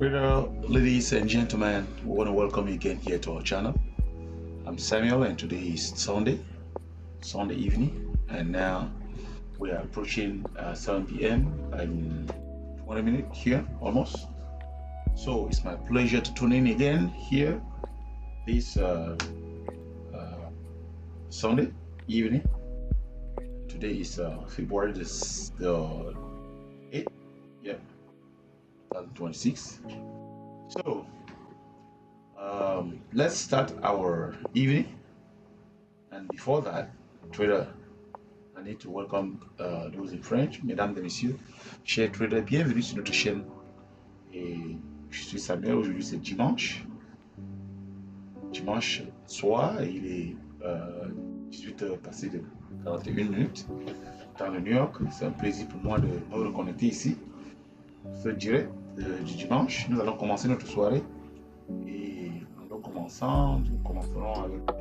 Trader, ladies and gentlemen, we want to welcome you again here to our channel. I'm Samuel and today is Sunday evening, and now we are approaching 7 p.m. in 20 minutes here almost. So it's my pleasure to tune in again here this Sunday evening. Today is February the 8th, yeah, 2026. So let's start our evening, and before that, trader, I need to welcome those in French. Mesdames et messieurs, chers traders, bienvenue sur notre chaîne. Et je suis Samuel. Aujourd'hui c'est dimanche soir, et il est 18h passé de 41 minutes dans le New York. C'est un plaisir pour moi de me reconnecter ici, ce direct du dimanche. Nous allons commencer notre soirée et nous commencerons avec la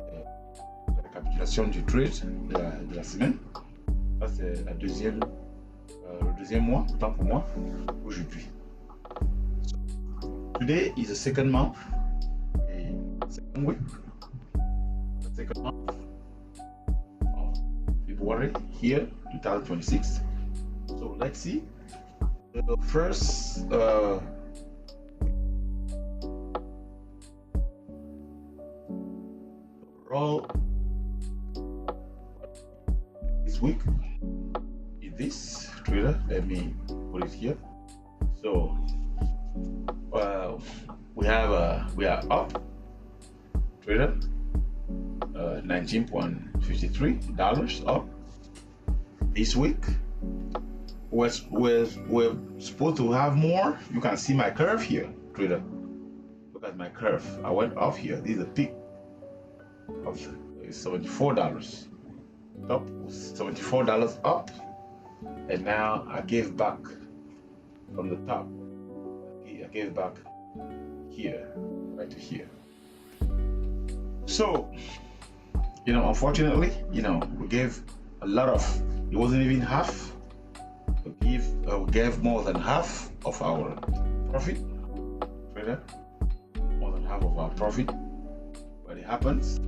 récapitulation du trade de la semaine. Ça c'est le deuxième mois, autant pour moi, aujourd'hui. Today is the second month, second week, second month of February here, 2026. So let's see the first overall this week is this trader. Let me put it here. So we are up, trader, $19.53 up this week. We're supposed to have more. You can see my curve here, trader. Look at my curve. I went off here. This is a peak of $74. Top $74 up, and now I gave back from the top. I gave back here, right to here. So, unfortunately, we gave a lot of. It wasn't even half. We gave more than half of our profit, trader. More than half of our profit. But it happens.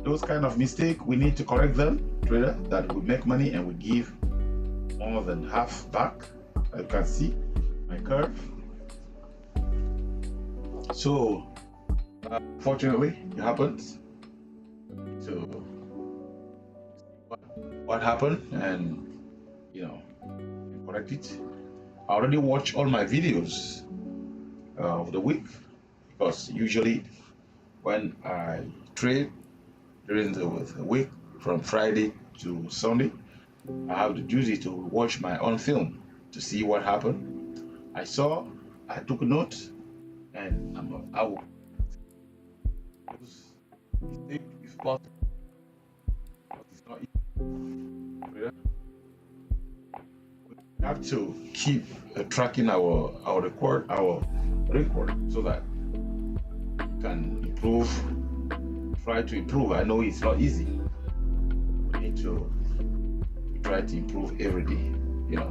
Those kind of mistakes, we need to correct them, trader. That we make money and we give more than half back. As you can see my curve. So, fortunately, it happens. So, what happened, and correct it. I already watched all my videos of the week, because usually when I trade during the week from Friday to Sunday, I have the duty to watch my own film to see what happened. I took a note, and I will mistake if possible. But it's not easy. We have to keep tracking our record, so that we can improve. Try to improve. I know it's not easy. We need to try to improve every day. Try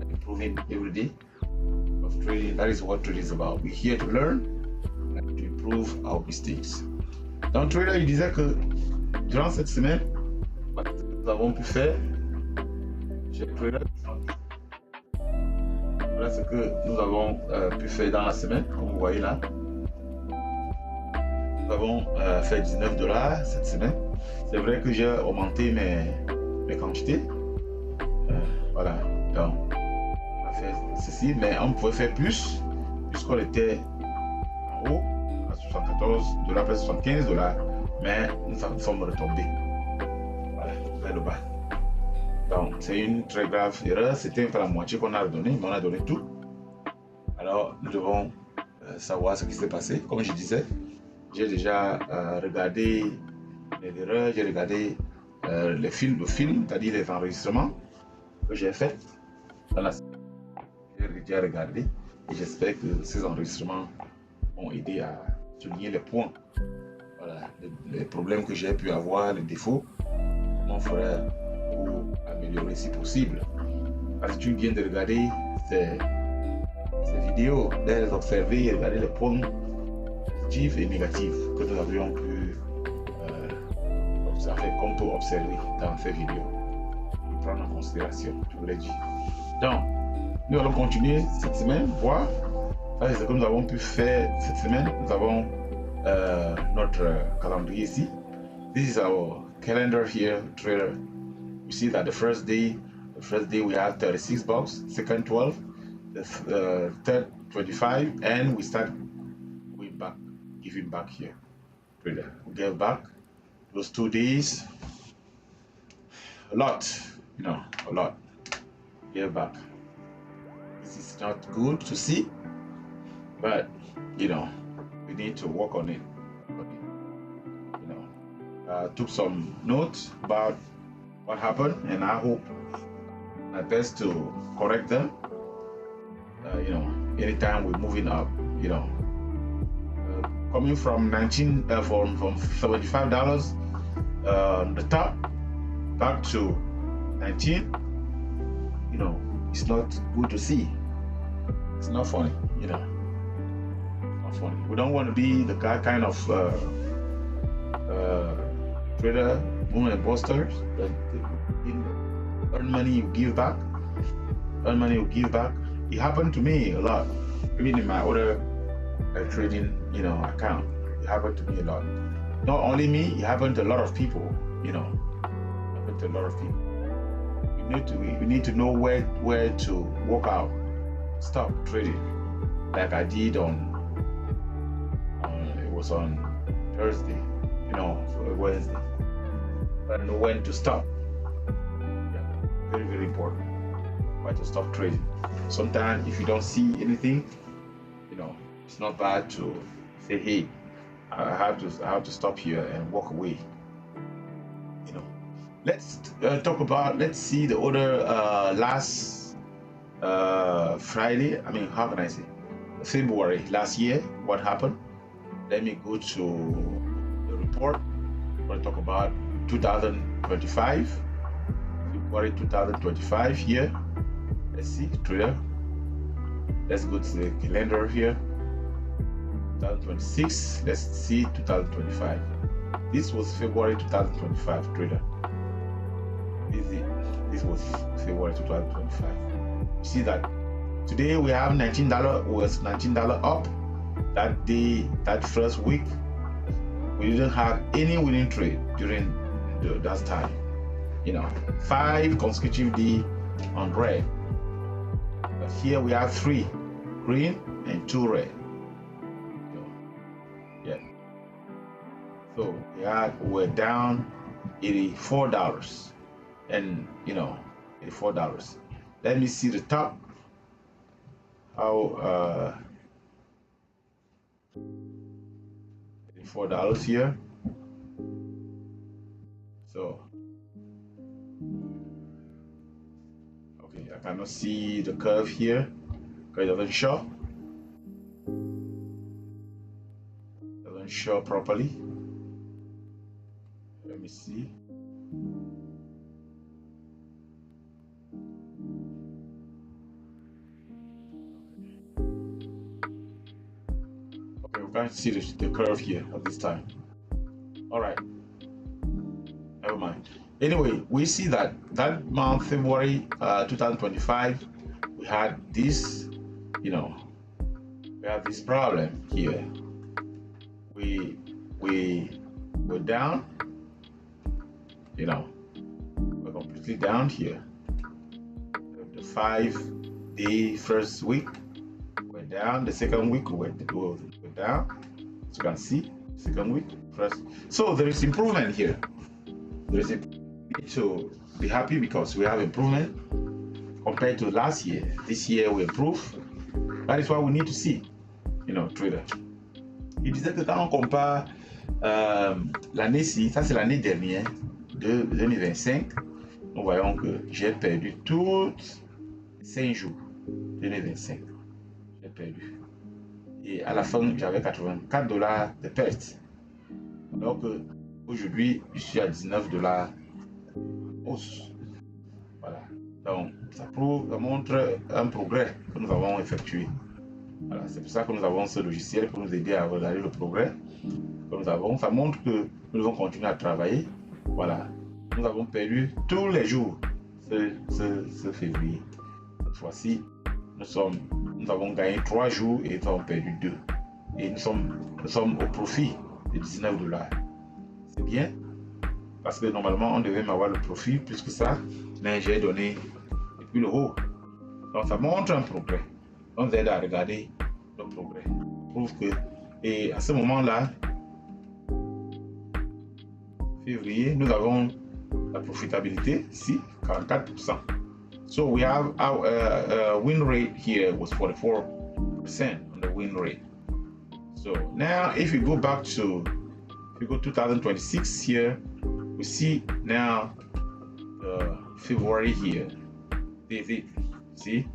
improving every day. Of trading, that is what trading is about. We're here to learn and to improve our mistakes. Donc, trader, il disait que durant cette semaine, nous avons pu faire, chez trader, voilà ce que nous avons pu faire dans la semaine, comme vous voyez là. Nous avons fait $19 cette semaine. C'est vrai que j'ai augmenté mes quantités. Voilà, donc on a fait ceci, mais on pouvait faire plus, puisqu'on était en haut à $74, presque $75, mais nous sommes retombés. Voilà, vers le bas. Donc c'est une très grave erreur. C'était pas la moitié qu'on a donné, mais on a donné tout. Alors nous devons savoir ce qui s'est passé. Comme je disais, j'ai déjà regardé les erreurs, j'ai regardé le film, c'est-à-dire les enregistrements que j'ai fait dans la semaine. J'ai déjà regardé, et j'espère que ces enregistrements ont aidé à souligner les points, voilà, les problèmes que j'ai pu avoir, les défauts, comment faire pour améliorer si possible. Parce que tu viens de regarder, c'est ces vidéos, de les observer et regarder les points positifs et négatifs que nous avions pu observer, qu'on peut observer dans ces vidéos et prendre en considération, je vous l'ai dit. Donc, nous allons continuer cette semaine, voir c'est ce que nous avons pu faire cette semaine. Nous avons notre calendrier ici. This is our calendar here, trader. You see that the first day we had 36 bucks, second 12, the third 25, and we start going back, giving back here. Trader, we gave back those 2 days, a lot, you know, a lot. Gave back. This is not good to see, but you know, we need to work on it. You know, took some notes about what happened, and I hope my best to correct them. You know, anytime we're moving up, you know, coming from from $75 the top back to 19, you know, it's not good to see. It's not funny, you know. Not funny. We don't want to be the kind of trader, boom and busters that earn money, you give back. Earn money, you give back. It happened to me a lot, even in my other trading, you know, account. It happened to me a lot. Not only me, it happened to a lot of people, you know. It happened to a lot of people. We need to know where to walk out, stop trading, like I did on it was on Thursday, you know, Wednesday. But I know when to stop. Yeah, very, very important. Why to stop trading. Sometimes if you don't see anything, you know, it's not bad to say, hey, I have to stop here and walk away. You know, let's see the other last Friday. I mean, how can I say? February last year. What happened? Let me go to the report. We're going to talk about 2025. February 2025 here. Let's see, trader. Let's go to the calendar here. 2026. Let's see 2025. This was February 2025, trader. This was February 2025. You see that today we have $19 was $19 up. That day, that first week, we didn't have any winning trade during that time. You know, 5 consecutive days on red. But here we have 3 green and 2 red. Yeah. So we're down $84, and you know, $84. Let me see the top. How $84 here. So okay, I cannot see the curve here because it doesn't show. Doesn't show properly. Let me see. Okay, we can't see the curve here at this time. All right, never mind. Anyway, we see that month, February 2025, we had this, you know, we have this problem here. We were down, you know, we're completely down here. The 5-day first week, we're down. The second week, we're down. As you can see, second week, first. So there is improvement here. There is to be happy because we have improvement compared to last year. This year we improve. That is what we need to see, you know, trader. Il disait que quand on compare l'année-ci, ça c'est l'année dernière, de 2025, nous voyons que j'ai perdu toutes 5 jours 2025. J'ai perdu. Et à la fin, j'avais $84 de perte. Alors que aujourd'hui, je suis à $19 hausse. Voilà. Donc, ça montre un progrès que nous avons effectué. Voilà, c'est pour ça que nous avons ce logiciel pour nous aider à regarder le progrès que nous avons. Ça montre que nous devons continuer à travailler. Voilà, nous avons perdu tous les jours ce février. Cette fois-ci, nous avons gagné 3 jours et nous avons perdu 2. Et nous sommes au profit de 19 $. C'est bien, parce que normalement, on devait m'avoir le profit plus que ça, mais j'ai donné depuis le haut. Donc, ça montre un progrès. On nous aide à regarder le progrès. Prouve que, et à ce moment-là, février, nous avons la profitabilité ici, 44%. So we have our win rate here was 44% on the win rate. So now if you go back to, if you go 2026 here, we see now February here. See,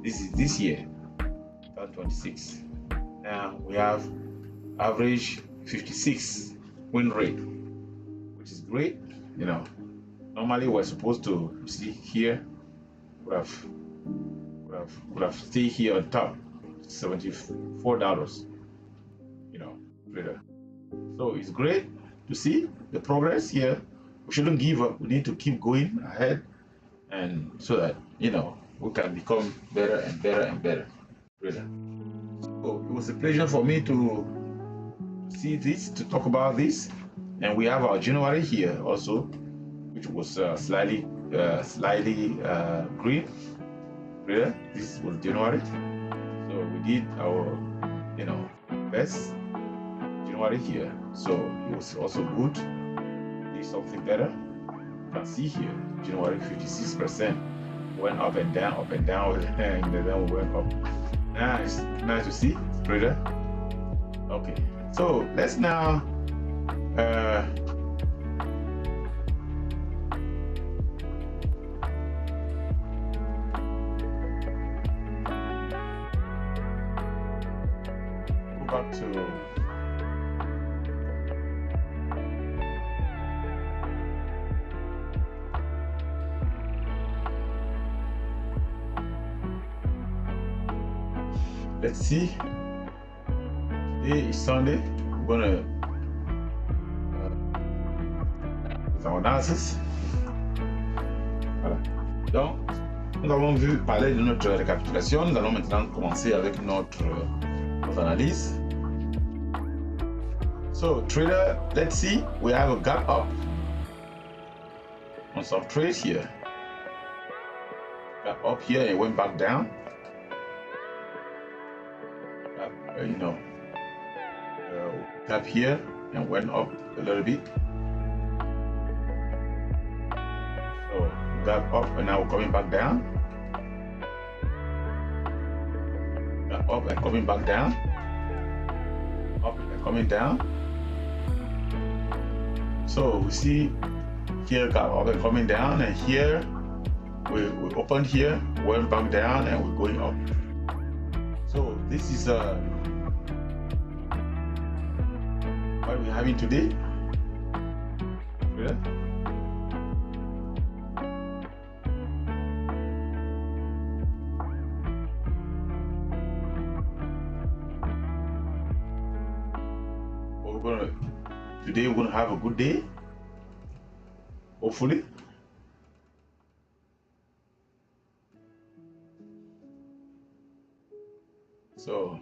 this is this year, 2026. Now we have average 56 win rate, which is great. You know, normally we're supposed to see here would have stayed here on top, $74. You know, later. So it's great to see the progress here. We shouldn't give up. We need to keep going ahead, and so that, you know, we can become better and better and better. Later. So it was a pleasure for me to see this, to talk about this, and we have our January here also, which was slightly green. Yeah, this was January, so we did our, you know, best January here, so it was also good. Did something better. You can see here January 56% went up and down, and then we went up. Nice to see, trader. Okay, so let's now go back to let's see. Today is Sunday. We're gonna do our analysis. Voilà. Donc, nous avons vu parler de notre récapitulation. Nous allons maintenant commencer avec notre analyse. So, trader, let's see. We have a gap up on some trades here. Gap up here and went back down. You know, gap here and went up a little bit. So gap up and now we're coming back down. Gap up and coming back down. Up and coming down. So we see here gap up and coming down, and here we opened here, went back down, and we're going up. So this is what we're having today. Yeah. Today we're gonna have a good day, hopefully. So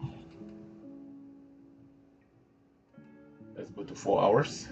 let's go to 4 hours.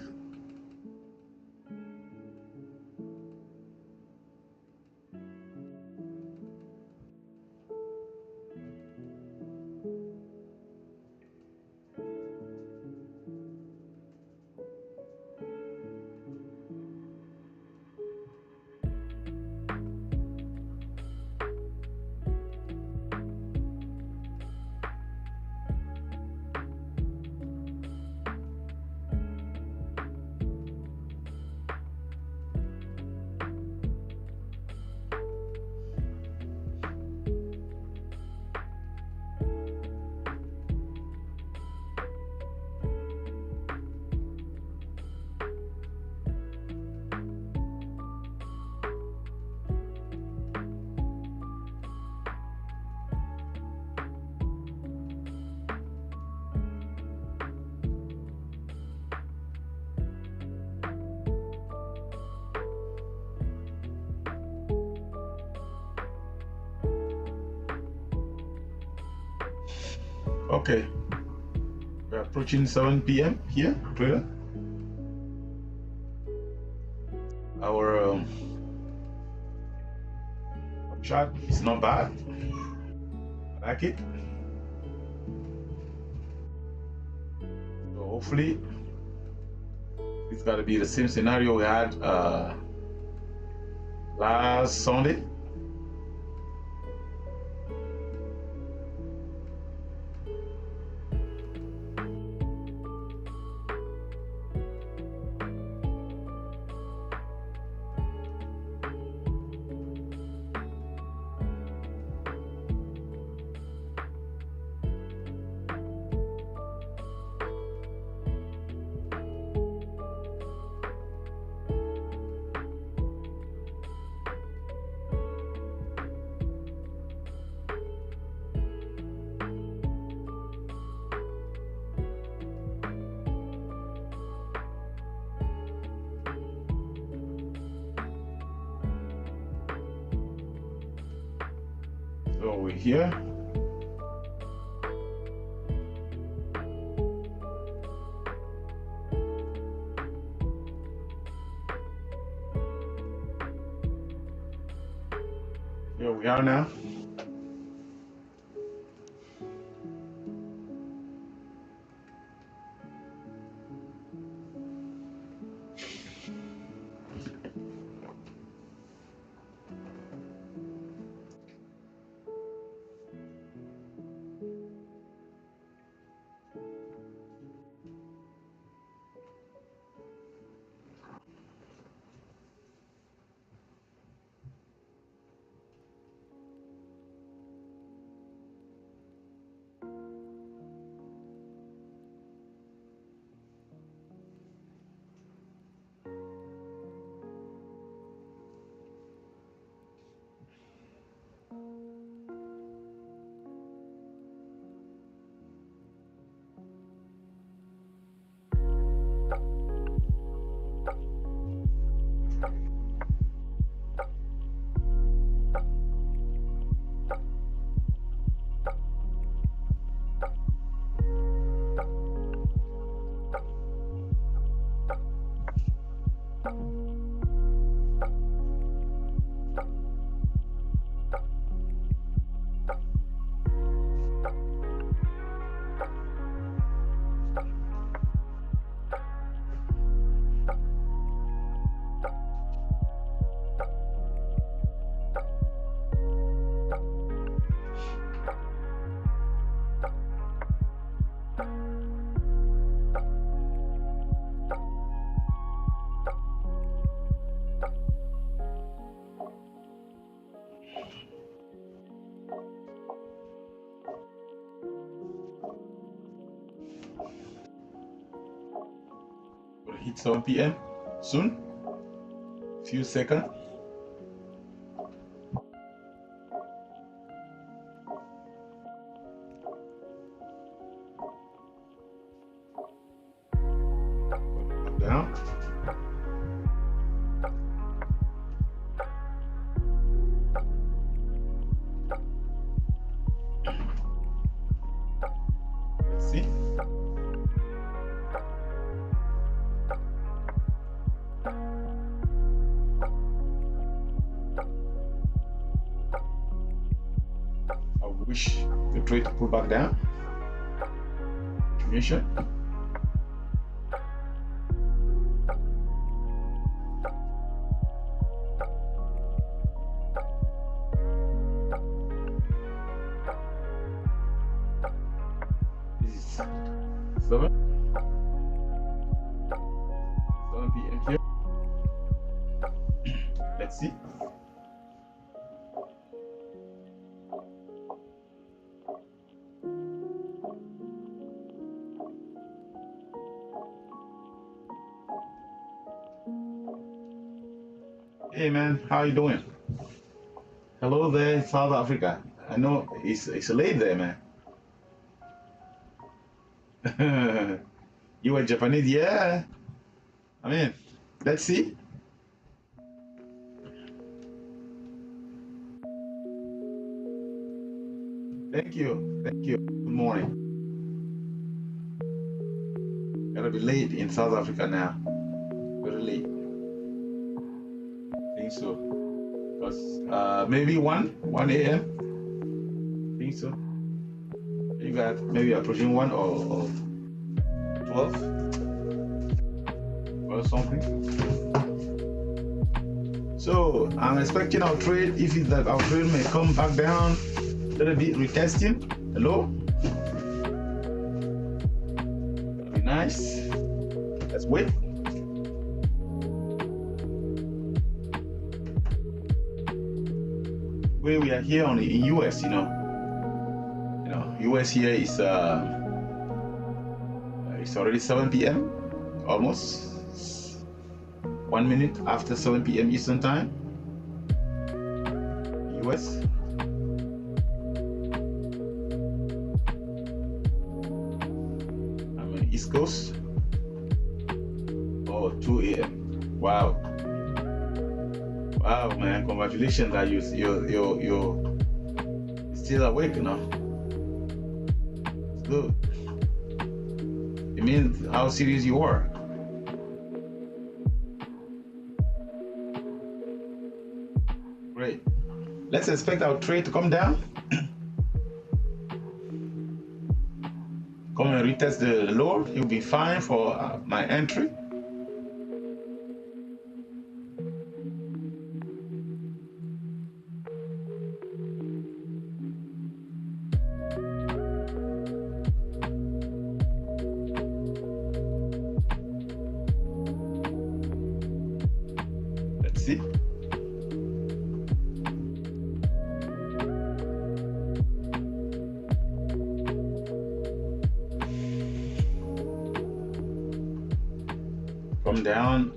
Okay, we're approaching 7 p.m. here, trader. Our chart is not bad. I like it. So hopefully it's got to be the same scenario we had last Sunday. So we're here. Here we are now. We'll hit 7 p.m. soon. Few seconds. Down. Let's see. I wish the trade to pull back down. Continuation. This is 7 p.m. here. Let's see. Hey man, how you doing? Hello there, South Africa. I know it's late there, man. You were Japanese, yeah. I mean, let's see. Thank you. Thank you. Good morning. Gotta be late in South Africa now. Very late. I think so. Because maybe 1 a.m. I think so. You got maybe approaching 1 or 12 or something. So I'm expecting our trade, if it's that our trade may come back down a little bit, retesting the low. That'll be nice. Let's wait. Where we are here only in US, US here is it's already 7 p.m. almost 1 minute after 7 p.m. Eastern time. US. I'm on East Coast. Oh, 2 a.m. Wow. Wow, man! Congratulations that you're still awake, It's good. It means how serious you are. Great. Let's expect our trade to come down. Come and retest the lower. You'll be fine for my entry. Let's see. Come down,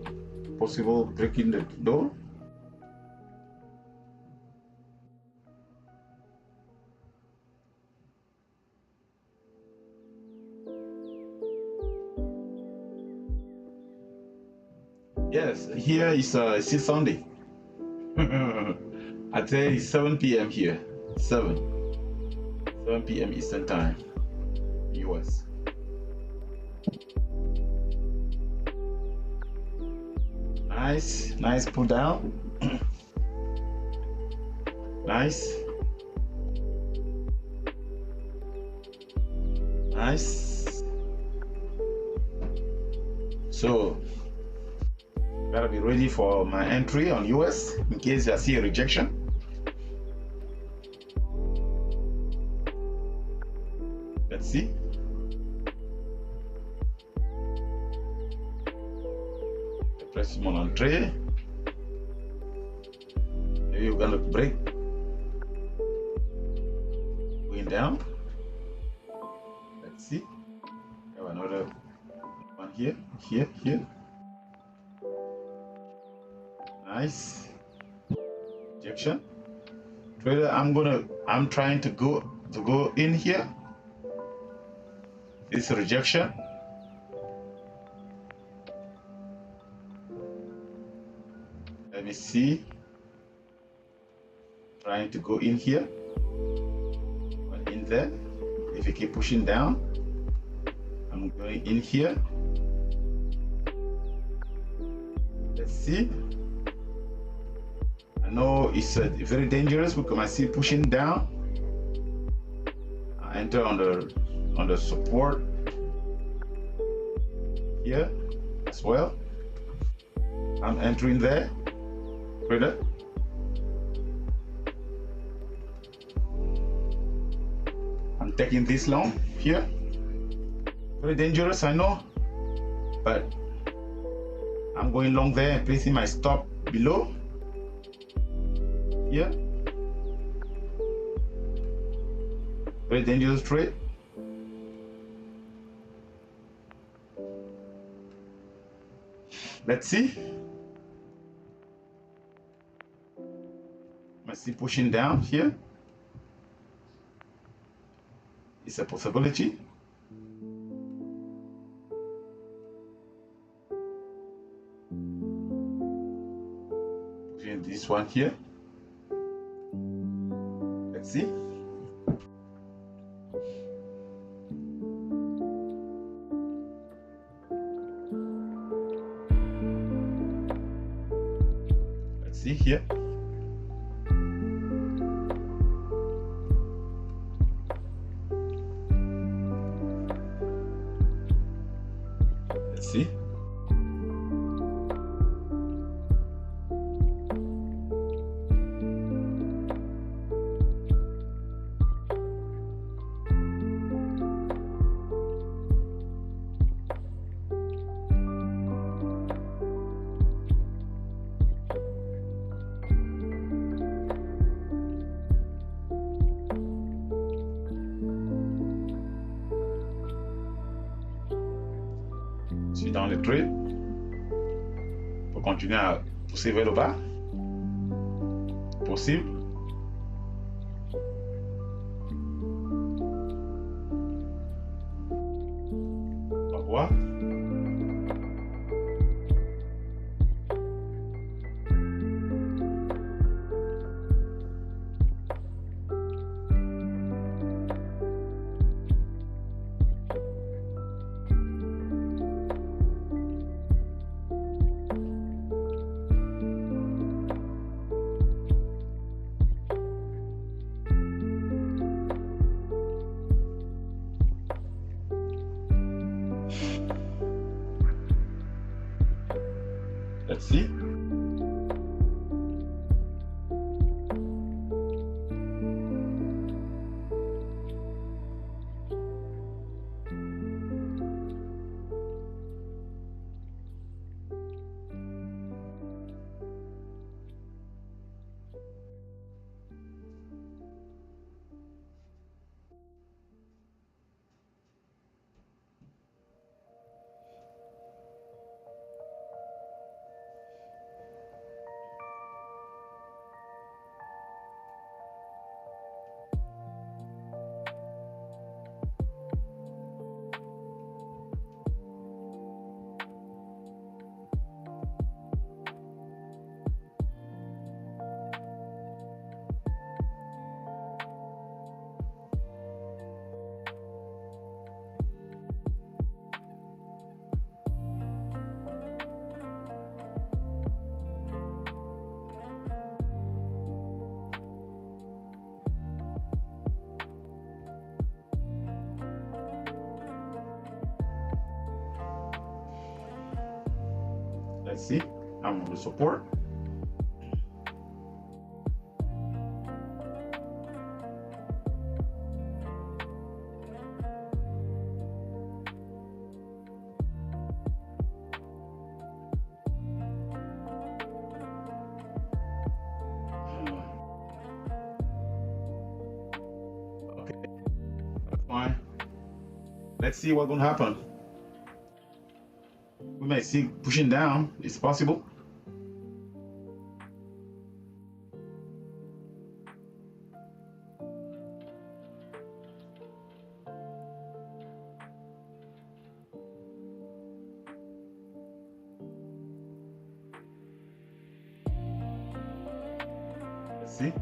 possible breaking the door. Yes, here is it's Sunday. I tell you, it's 7 p.m. here. 7 p.m. Eastern time, US. Nice pull down. Nice. So gotta be ready for my entry on US in case I see a rejection. Let's see. Press mon entrée. Maybe we're gonna break. Going down. Let's see. Have another one here. Nice. Rejection. Trader, I'm trying to go in here. This rejection. Let me see. Trying to go in here. In there. If you keep pushing down, I'm going in here. Let's see. I know it's very dangerous because I see pushing down. I enter on the support here as well. I'm entering there. Trader. I'm taking this long here. Very dangerous, I know, but I'm going long there and placing my stop below here. Very dangerous trade. Let's see. I see pushing down here. It's a possibility. Pushing this one here. Let's see. see here. Let's see. Je suis dans le trade pour continuer à pousser vers le bas. Possible. On va voir. Let's see. Let's see. I'm on the support. Okay, that's fine. Let's see what's gonna happen. We may see pushing down. It's possible. Let's see.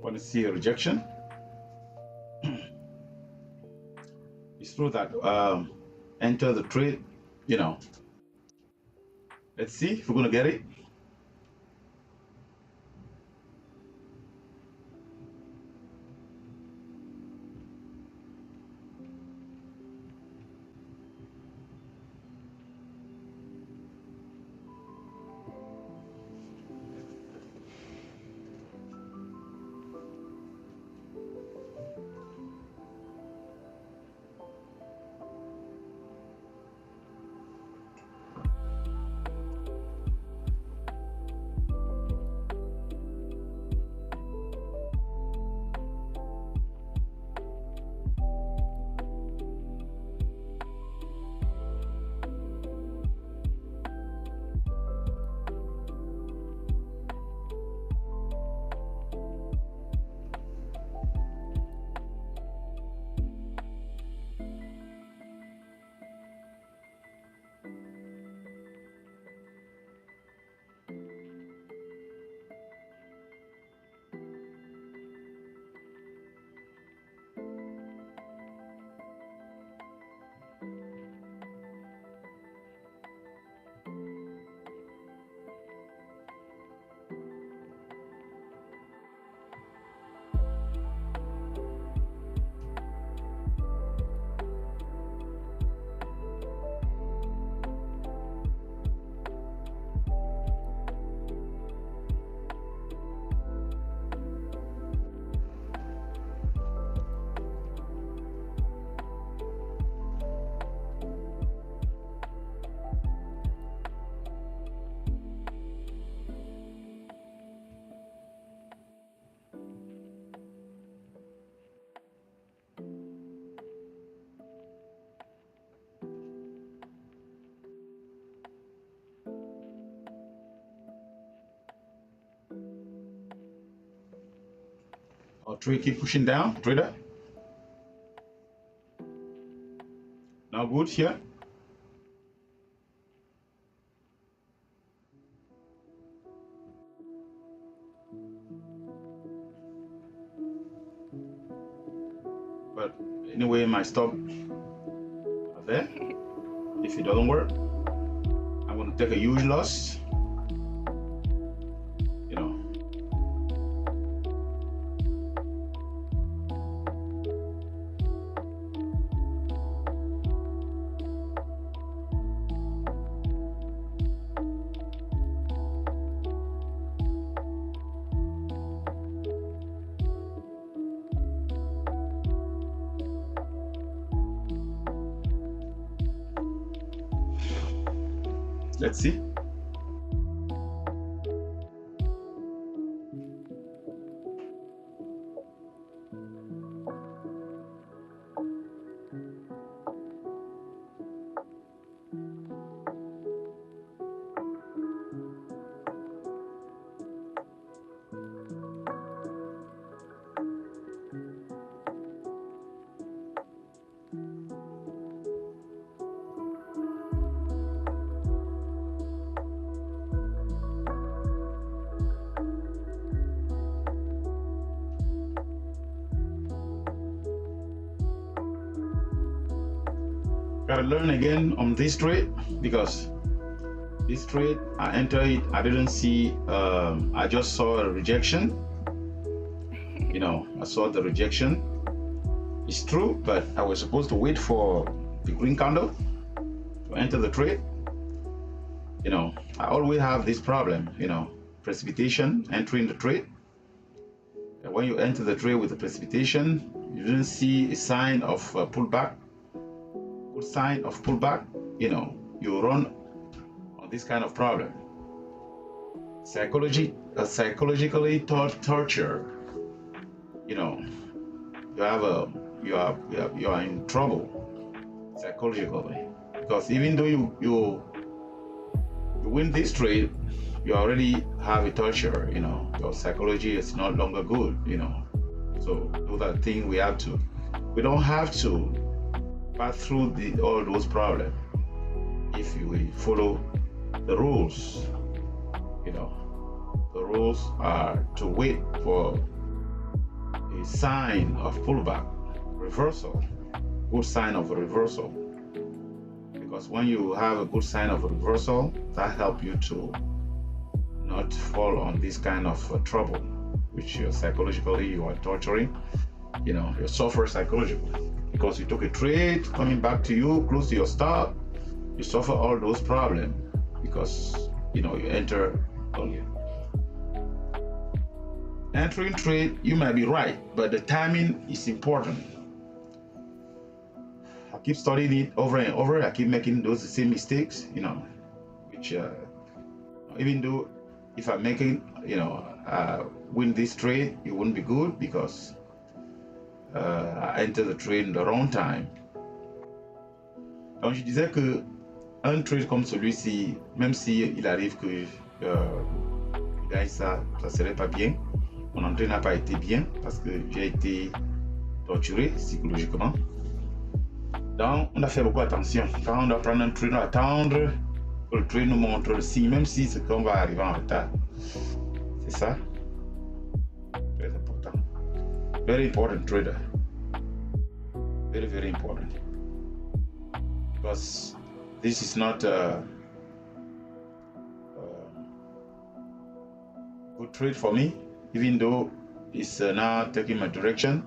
Want to see a rejection? It's true that enter the trade, you know. Let's see if we're gonna get it. trade keep pushing down, trader. Now good here. But anyway, my stop there. If it doesn't work, I'm going to take a huge loss. You know. Let's see. Gotta learn again on this trade, because this trade I entered it, I didn't see, I just saw a rejection. You know, I saw the rejection. It's true, but I was supposed to wait for the green candle to enter the trade. You know, I always have this problem, you know, precipitation entering the trade. And when you enter the trade with the precipitation, you didn't see a sign of pullback. Good sign of pullback, you know, you run on this kind of problem. Psychologically torture. You know, you are in trouble psychologically, because even though you win this trade, you already have a torture. You know, your psychology is no longer good. You know, so those are things we don't have to pass through all those problems if we follow the rules. You know, the rules are to wait for a sign of pullback, reversal, good sign of a reversal. Because when you have a good sign of a reversal, that helps you to not fall on this kind of trouble, which psychologically you are torturing. You know, you suffer psychologically because you took a trade coming back to you close to your stop. You suffer all those problems because, you know, you enter earlier. Entering trade, you might be right, but the timing is important. I keep studying it over and over. I keep making those same mistakes, you know, which even though if I'm making, you know, win this trade, it wouldn't be good because I entered the trade in the wrong time. Donc je disais que un trade comme celui-ci, même si il arrive que gagne ça serait pas bien. Mon entrée n'a pas été bien parce que j'ai été torturé psychologiquement. Donc on a fait beaucoup attention. Quand on doit prendre un trade, on doit attendre que le trade nous montre le signe, même si c'est qu'on va arriver en retard. C'est ça. Très important. Very important trader. Very, very important. Because this is not a good trade for me, even though it's now taking my direction.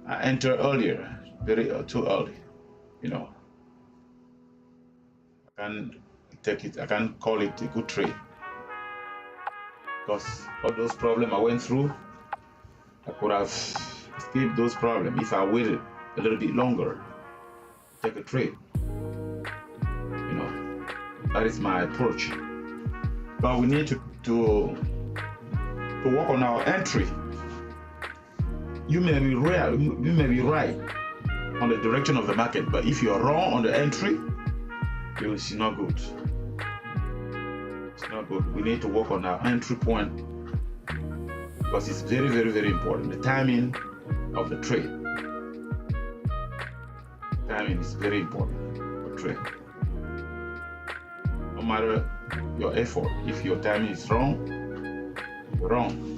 I enter earlier, very too early, you know. I can't call it a good trade because all those problems I went through, I could have escaped those problems if I waited a little bit longer to take a trade. You know, that is my approach. But we need to work on our entry. You may be right on the direction of the market, but if you are wrong on the entry, it's not good. It's not good. We need to work on our entry point because it's very, very, very important. The timing of the trade. Timing is very important for trade. No matter your effort, if your timing is wrong, you're wrong.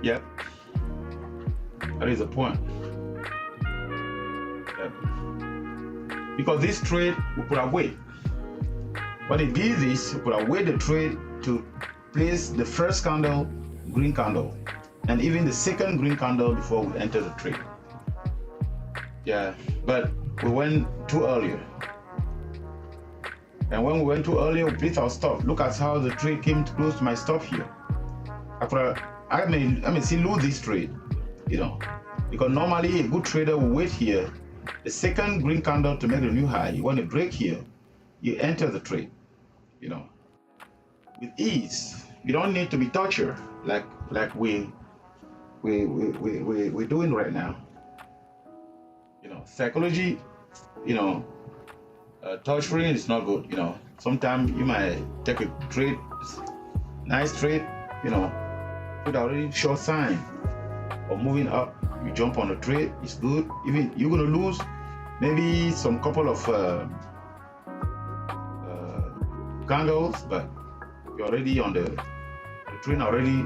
Yep, that is the point. Yep. Because this trade, we could have waited. What it did is, we could have waited the trade to place the first candle, green candle, and even the second green candle before we enter the trade. Yeah, but we went too early. And when we went too early, we placed our stop. Look at how the trade came close to my stop here. I may still lose this trade, you know, because normally a good trader will wait here, the second green candle to make a new high. You want to break here, you enter the trade, you know, with ease. You don't need to be tortured like we're doing right now. You know, psychology, you know, torturing is not good. You know, sometimes you might take a trade, nice trade, you know, with already short sign of moving up, you jump on the trade, it's good. Even you're gonna lose maybe some couple of candles, but you're already on the train already,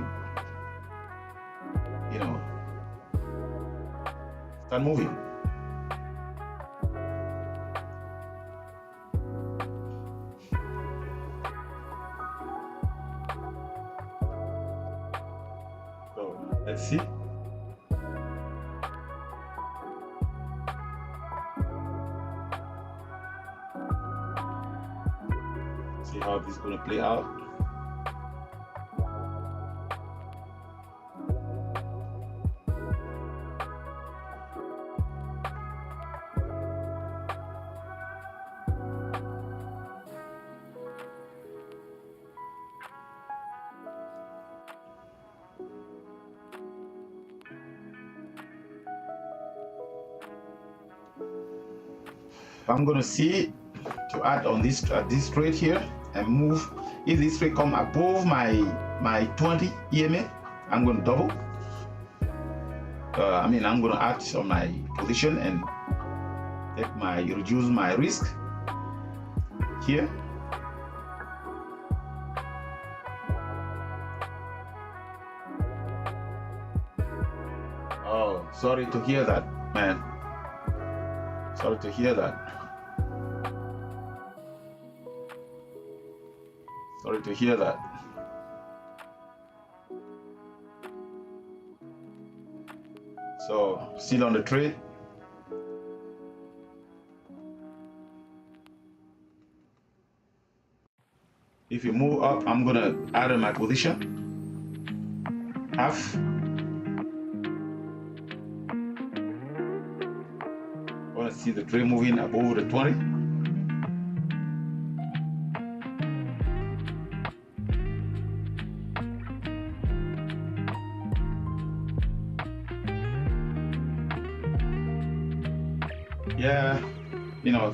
you know, start moving. Let's see. See how this is going to play out. I'm going to see to add on this trade here and move. If this trade come above my 20 EMA, I'm going to double. I'm going to add on my position and reduce my risk here. Oh, sorry to hear that, man. Sorry to hear that. Sorry to hear that. So, still on the trade. If you move up, I'm gonna add in my position. Half. I wanna see the trade moving above the 20. Yeah, you know,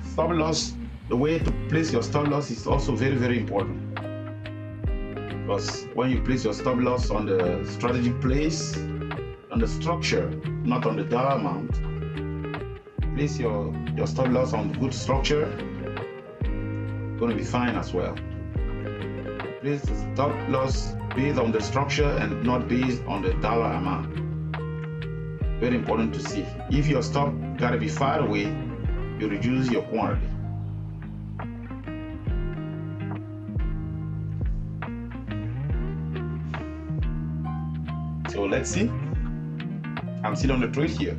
stop loss, the way to place your stop loss is also very, very important. Because when you place your stop loss on the strategy place, on the structure, not on the dollar amount, place your stop loss on the good structure, going to be fine as well. Place the stop loss based on the structure and not based on the dollar amount. Very important to see. If your stop got to be far away, you reduce your quantity. So let's see. I'm still on the trade here.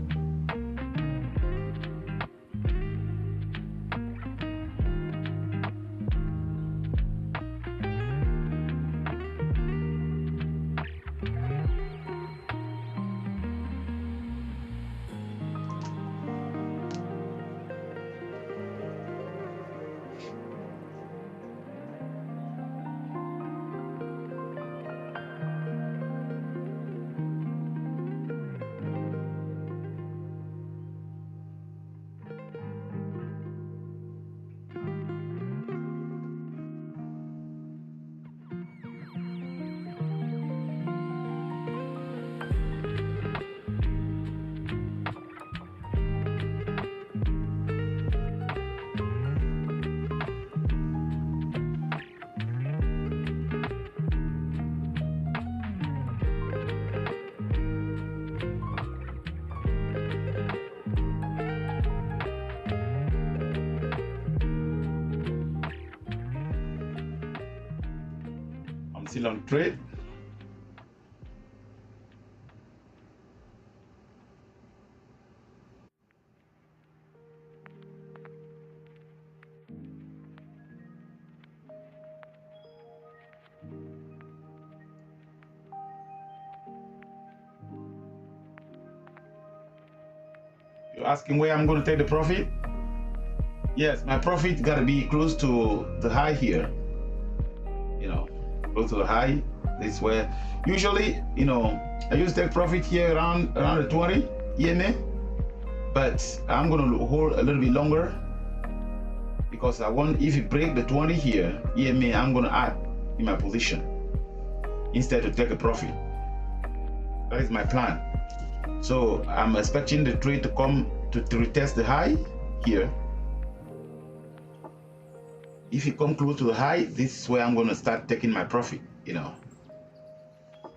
still on trade. You're asking where I'm going to take the profit? Yes, my profit got to be close to the high here. Close to the high. This is where usually, I used to take profit here around the 20 EMA, but I'm going to hold a little bit longer because I want, if it break the 20 here EMA, I'm going to add in my position instead to take a profit. That is my plan. So I'm expecting the trade to come to retest the high here. If it come close to the high, this is where I'm going to start taking my profit,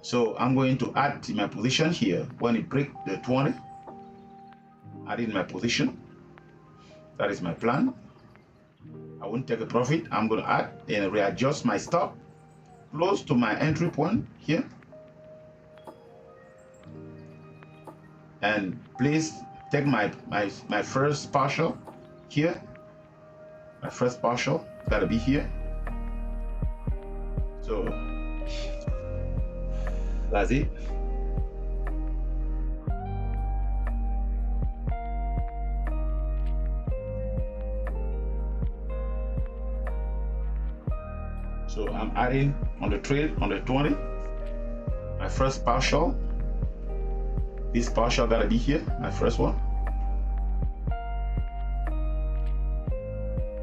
So I'm going to add in my position here when it break the 20. Add in my position. That is my plan. I won't take a profit. I'm going to add and readjust my stop close to my entry point here. And please take my first partial here. My first partial gotta be here. So that's it. So I'm adding on the trade on the 20. My first partial. This partial gotta be here, my first one.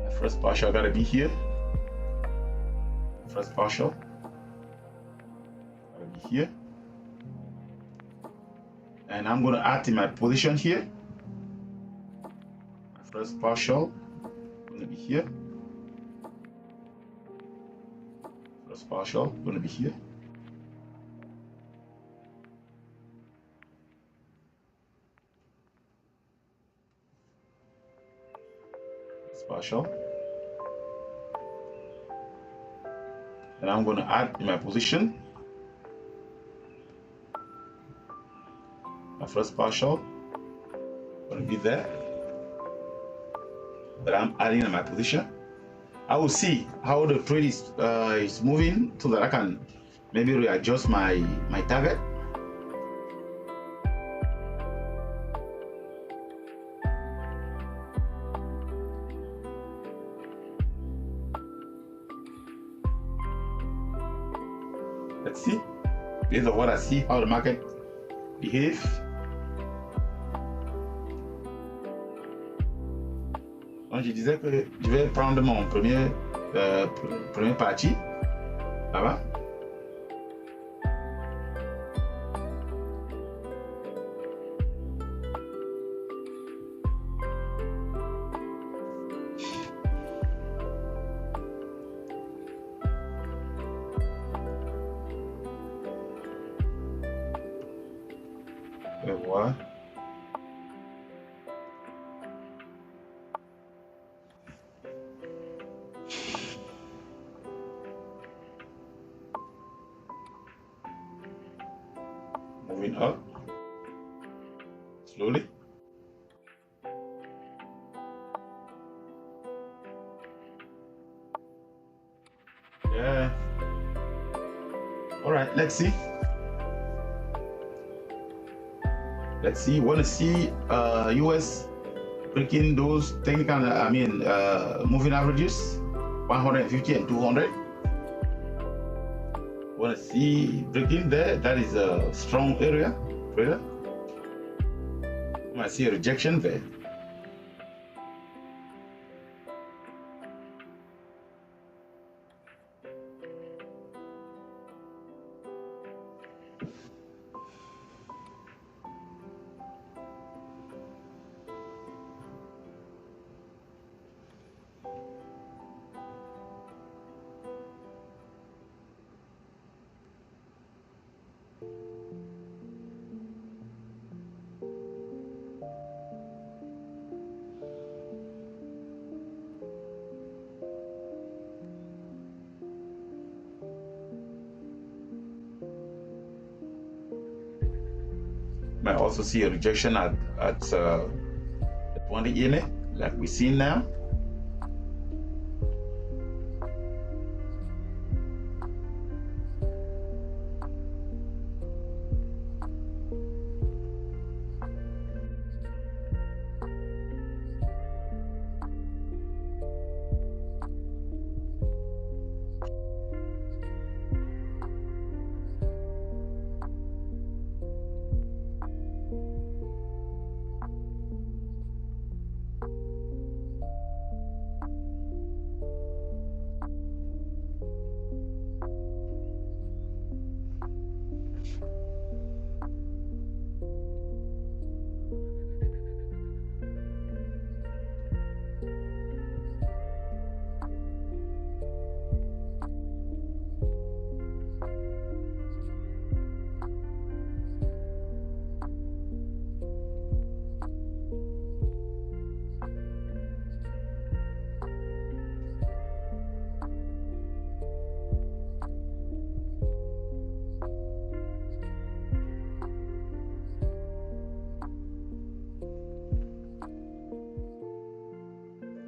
My first partial gotta be here. First partial gotta be here. And I'm gonna add in my position here. My first partial gonna be here. First partial gonna be here. Partial, and I'm going to add in my position my first partial going to be there that I'm adding in my position. I will see how the trade is moving so that I can maybe readjust my target. Let's see, based on what I see, how the market behave. Donc je disais que je vais prendre mon premier partie là-bas. Je vais voir. Moving up slowly. Yeah. All right, let's see. Let's see. Want to see US breaking those technical, moving averages, 150 and 200. Want to see breaking there? That is a strong area. You might see a rejection there. might also see a rejection at the 20 EMA, like we see now.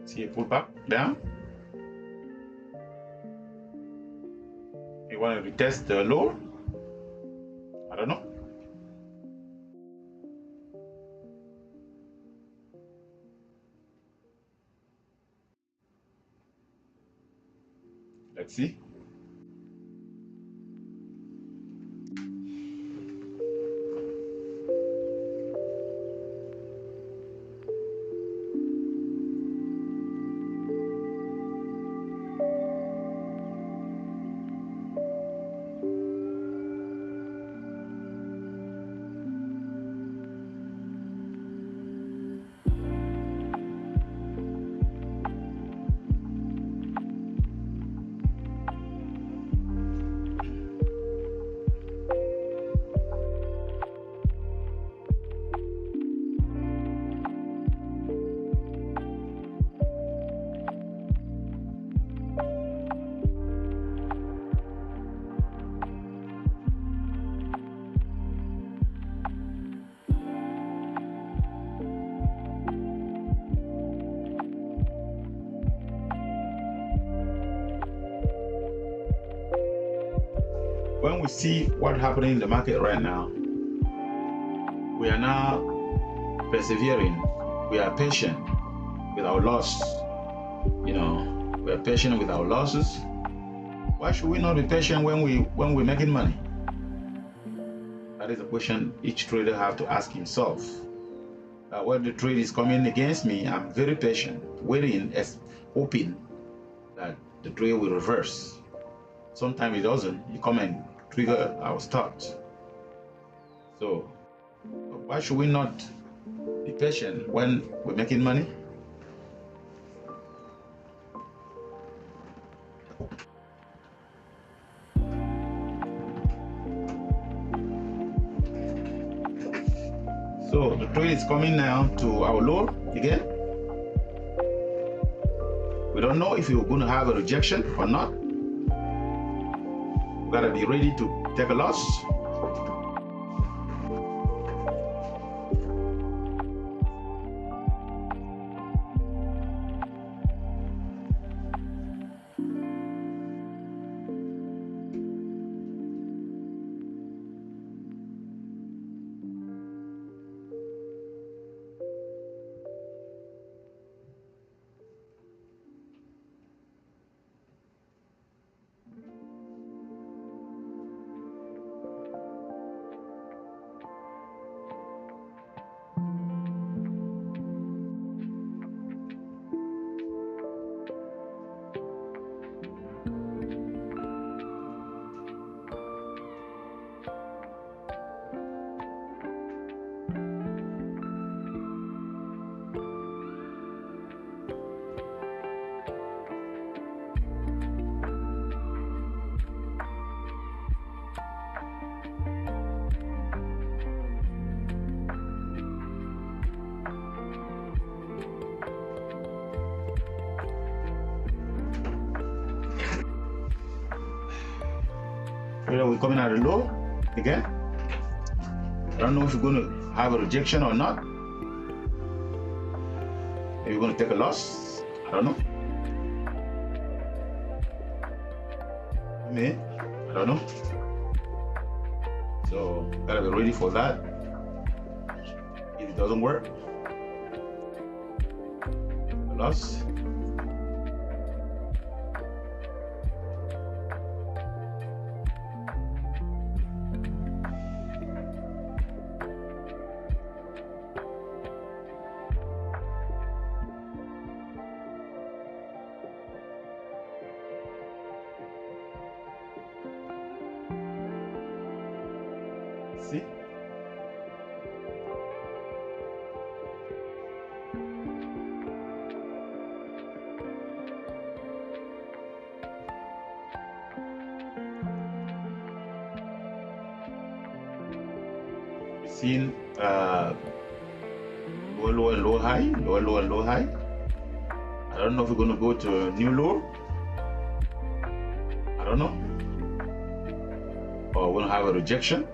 See a pullback down. You want to retest the low? I don't know. Let's see. When we see what's happening in the market right now, we are now persevering. We are patient with our loss. You know, we are patient with our losses. Why should we not be patient when we're making money? That is a question each trader have to ask himself. When the trade is coming against me, I'm very patient, waiting, hoping that the trade will reverse. Sometimes it doesn't. You come and trigger our start. So why should we not be patient when we're making money? So the trade is coming now to our low again. We don't know if we're going to have a rejection or not. We gotta be ready to take a loss. We're coming at a low again. I don't know if we're going to have a rejection or not. Maybe we're going to take a loss. I don't know. I don't know. So gotta be ready for that. If it doesn't work, a loss. See? Seen low and low high, low and low high. I don't know if we're going to go to a new low. I don't know. Or we're going to have a rejection.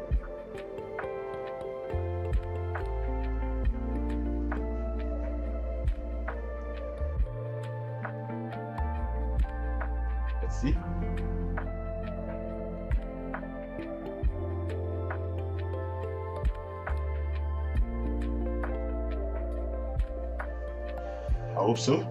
Let's see. I hope so.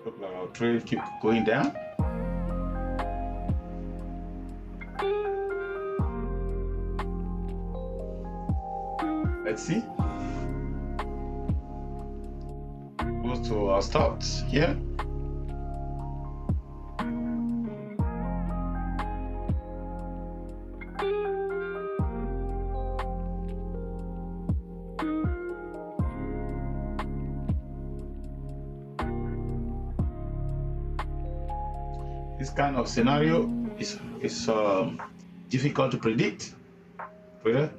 Look like our trade keep going down. Let's see. Goes to our stops here. This kind of scenario is difficult to predict. Very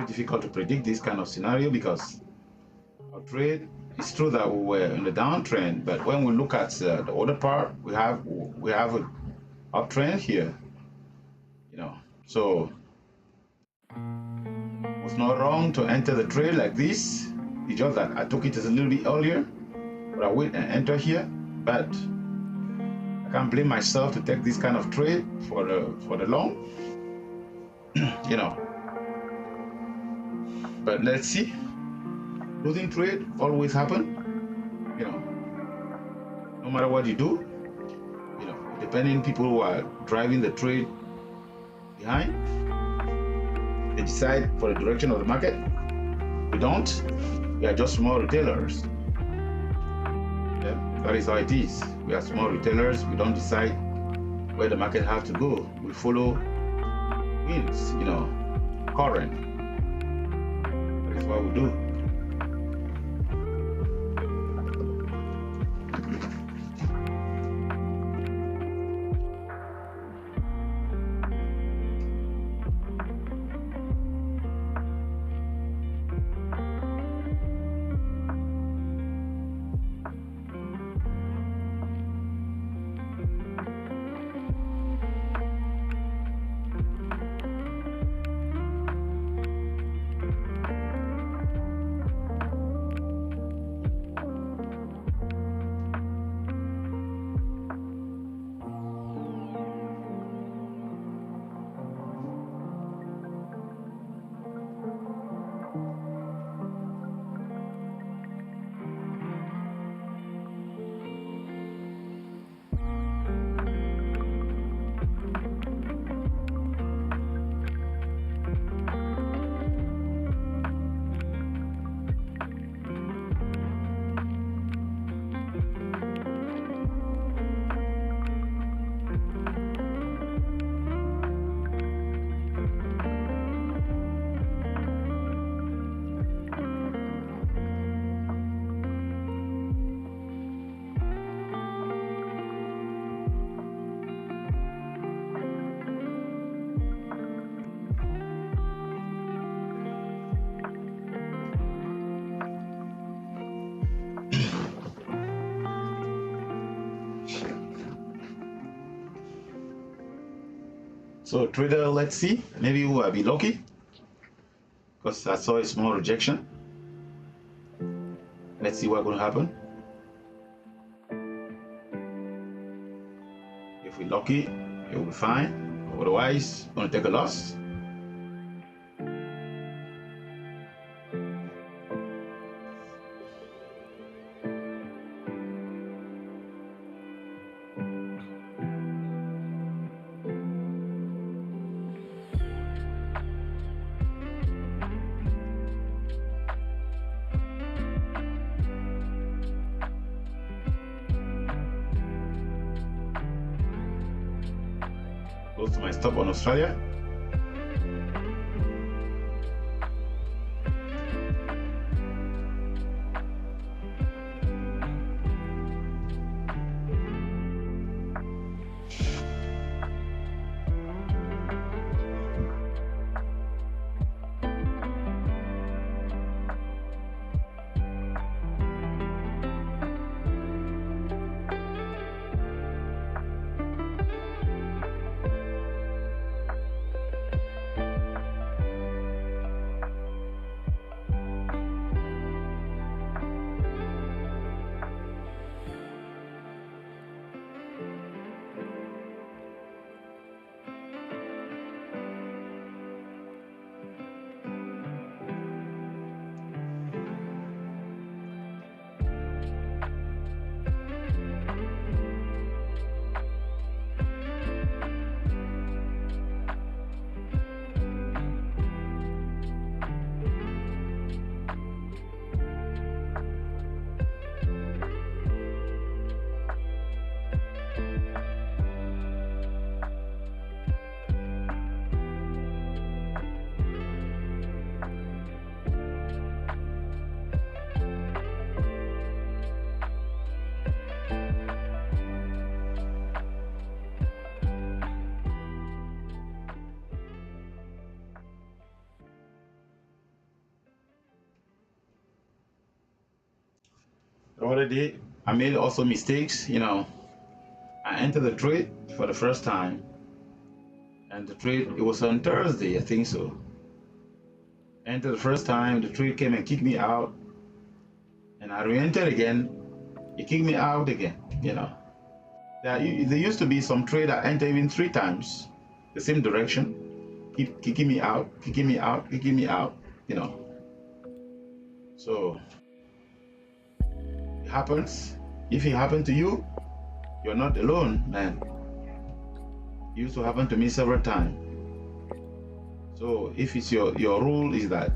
difficult to predict this kind of scenario because our trade, it's true that we were in the downtrend, but when we look at the other part, we have an uptrend here, you know. So it's not wrong to enter the trade like this. It's just that I took it a little bit earlier, but I wait and enter here. But I can't blame myself to take this kind of trade for the long, you know. But let's see. Losing trade always happen, you know. No matter what you do, you know, depending people who are driving the trade behind, they decide for the direction of the market. We don't. We are just small retailers. Yeah, that is how it is. We are small retailers. We don't decide where the market has to go. We follow winds, current. That is what we do. So trader, let's see, maybe we will be lucky because I saw a small rejection. Let's see what's going to happen. If we're lucky, it will be fine. Otherwise, we're going to take a loss. Close to my stop on Australia. Already, I made also mistakes. I entered the trade for the first time, and the trade, it was on Thursday, I think so. Entered the first time, the trade came and kicked me out, and I re-entered again. It kicked me out again. There used to be some trade that enter even 3 times, the same direction, keep kicking me out, kicking me out, kicking me out. So it happens. If it happened to you, you're not alone, man. It used to happen to me several times. So if it's your rule is that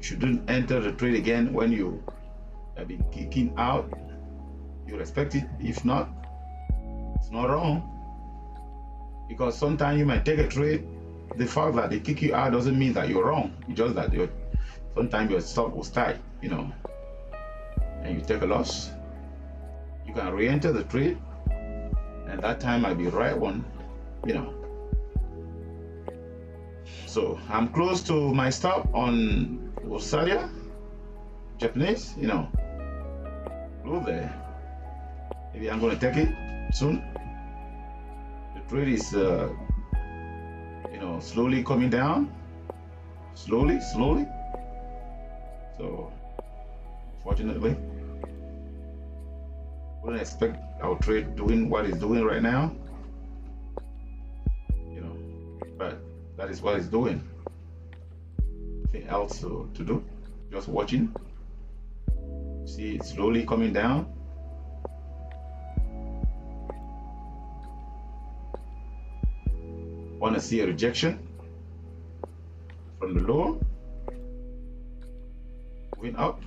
shouldn't enter the trade again when you have been kicking out. You respect it. If not, it's not wrong. Because sometimes you might take a trade. The fact that they kick you out doesn't mean that you're wrong. It's just that sometimes your stop was tight, you know, and you take a loss. You can re-enter the trade, and that time might be the right one, you know. So I'm close to my stop on Australia, Japanese, you know, close there. Maybe I'm going to take it soon. The trade is, you know, slowly coming down, slowly. So, fortunately, wouldn't expect our trade doing what it's doing right now, you know, but that is what it's doing. Nothing else to do, just watching. See it slowly coming down. Want to see a rejection from the low, moving up.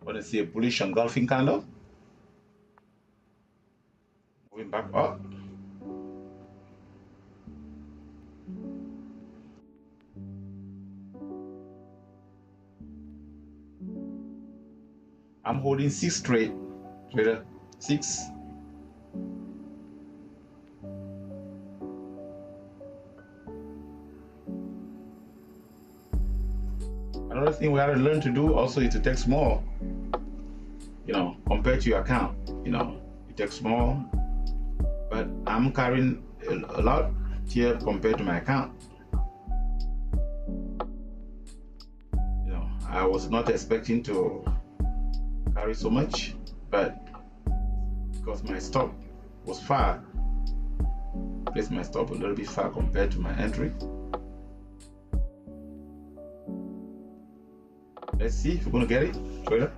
Want to see a bullish engulfing candle, moving back up. I'm holding 6 trade, trader 6. Another thing we have to learn to do also is to take small, you know, compared to your account. You know, you take small, but I'm carrying a lot here compared to my account. You know, I was not expecting to carry so much, but because my stop was far, placed my stop a little bit far compared to my entry. Let's see if we're gonna get it, trader.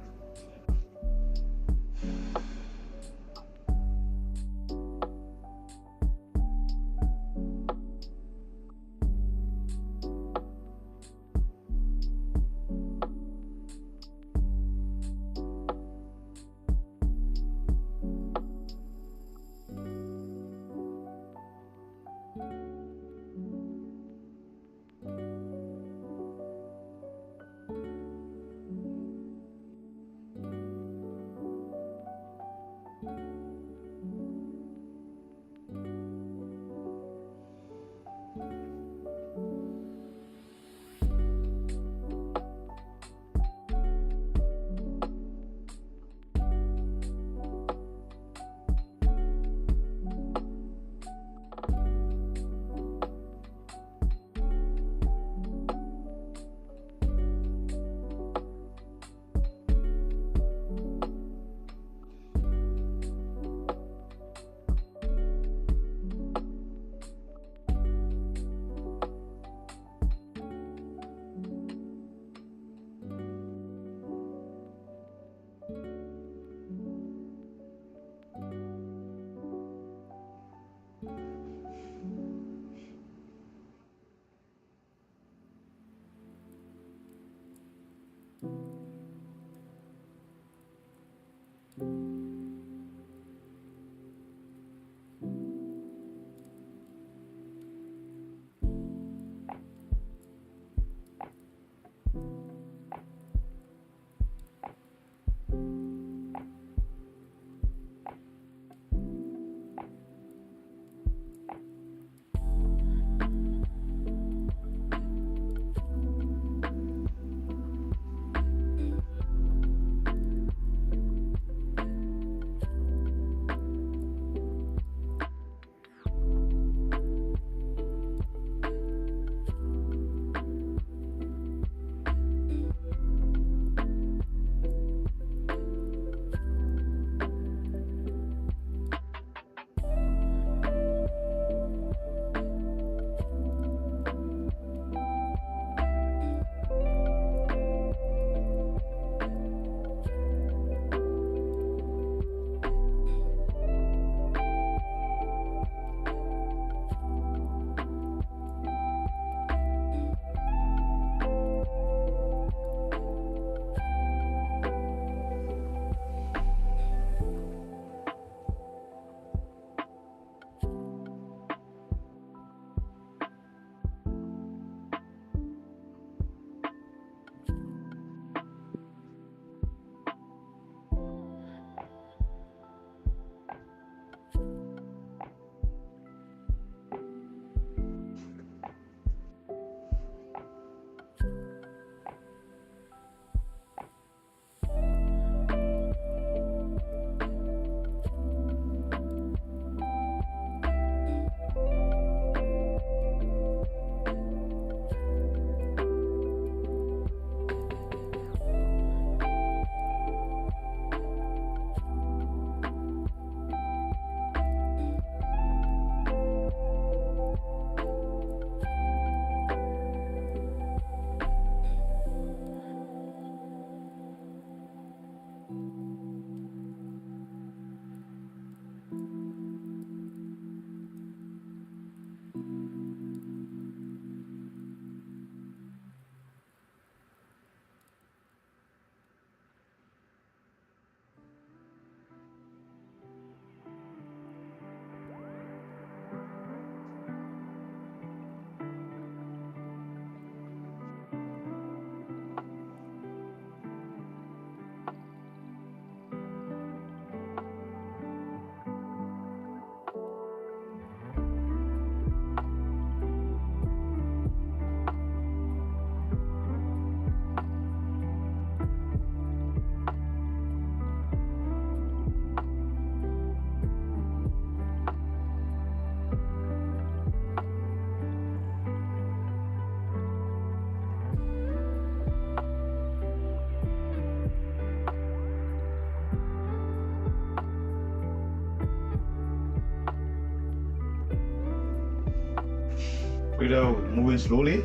Trader moving slowly.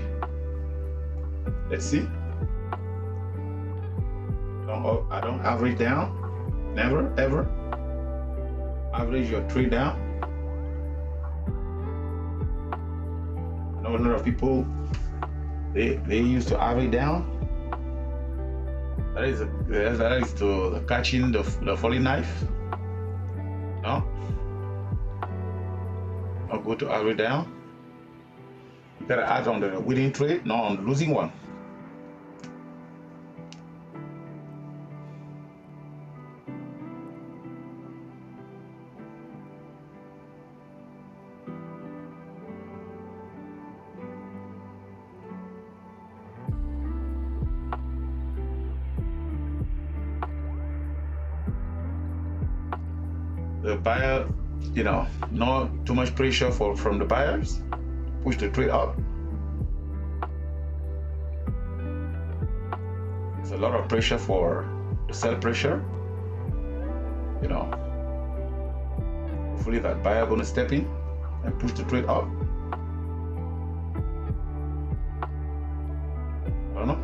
Let's see. I don't average down. Never, ever. Average your trade down. I know a lot of people, they used to average down. That is to catching the falling knife. No. Not good to average down. You gotta act on the winning trade, not on the losing one. The buyer, not too much pressure from the buyers. Push the trade up. There's a lot of pressure for the sell pressure. Hopefully that buyer gonna step in and push the trade up. I don't know.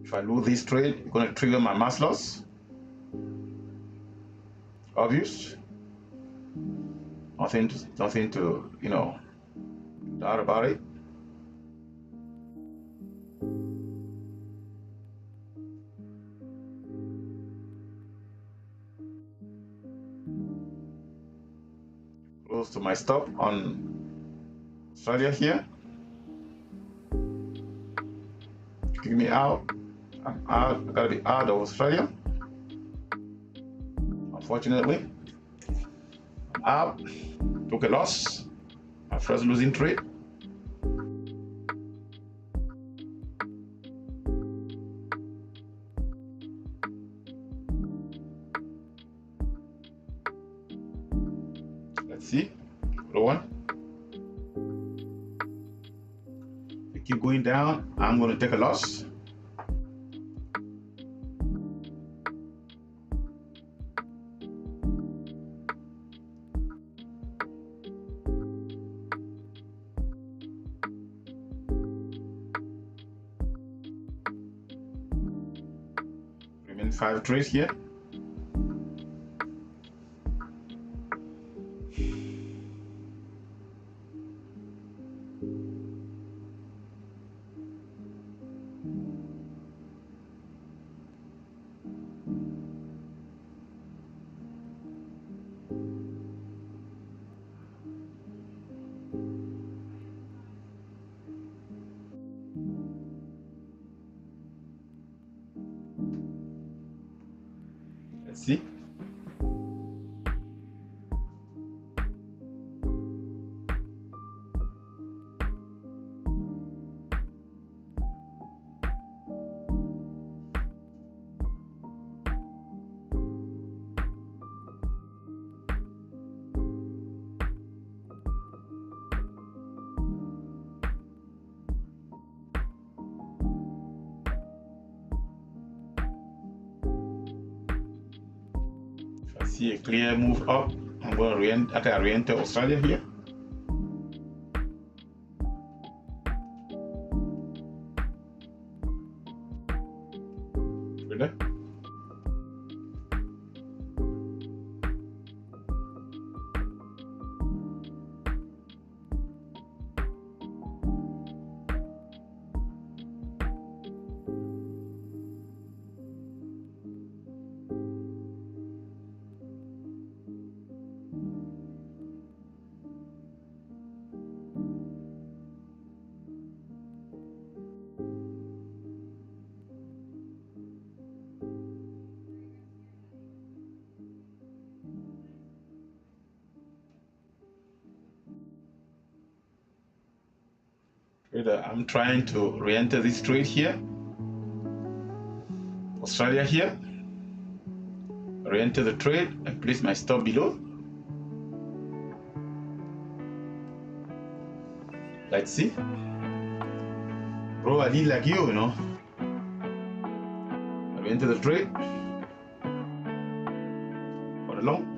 If I lose this trade, it's going to trigger my mass loss. Obvious. Nothing to doubt about it. Close to my stop on Australia here. Kick me out. I'm out. I gotta be out of Australia. Unfortunately, I'm out. Took a loss. My first losing trade. Let's see. Other one. If we keep going down, I'm going to take a loss. Remain 5 trades here. Let's see. see a clear move up. I'm going to re-enter Australia here. Good. I'm trying to re-enter this trade here. Australia here. Re-enter the trade and place my stop below. Let's see. Bro, I did like you know. Re-enter the trade. For the long.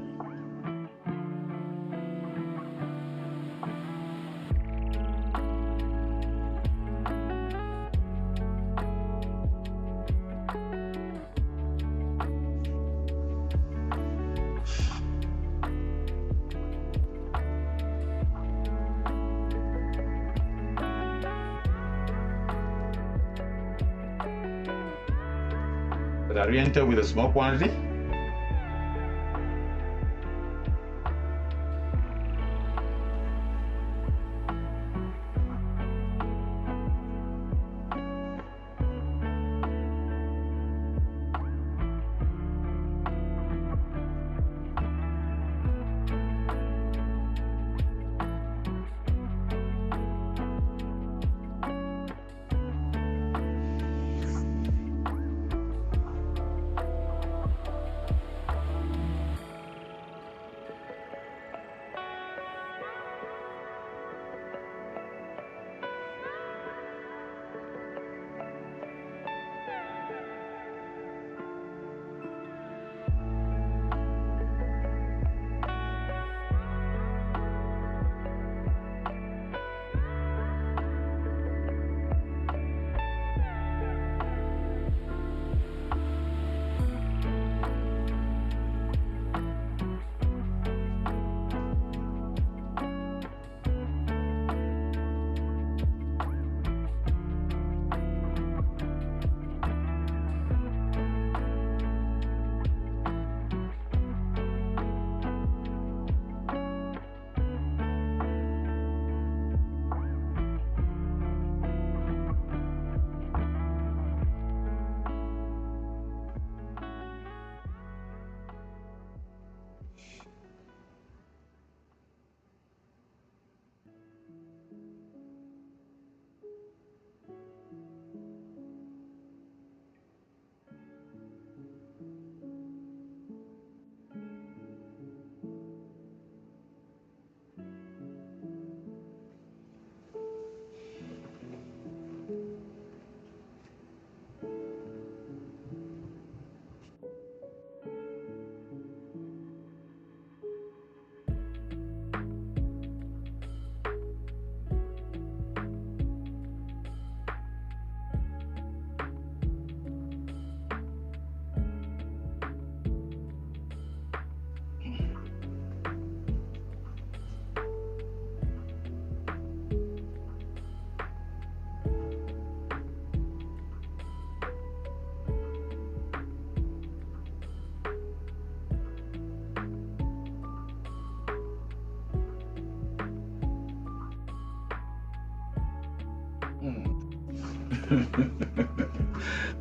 But I re-enter with a small quantity.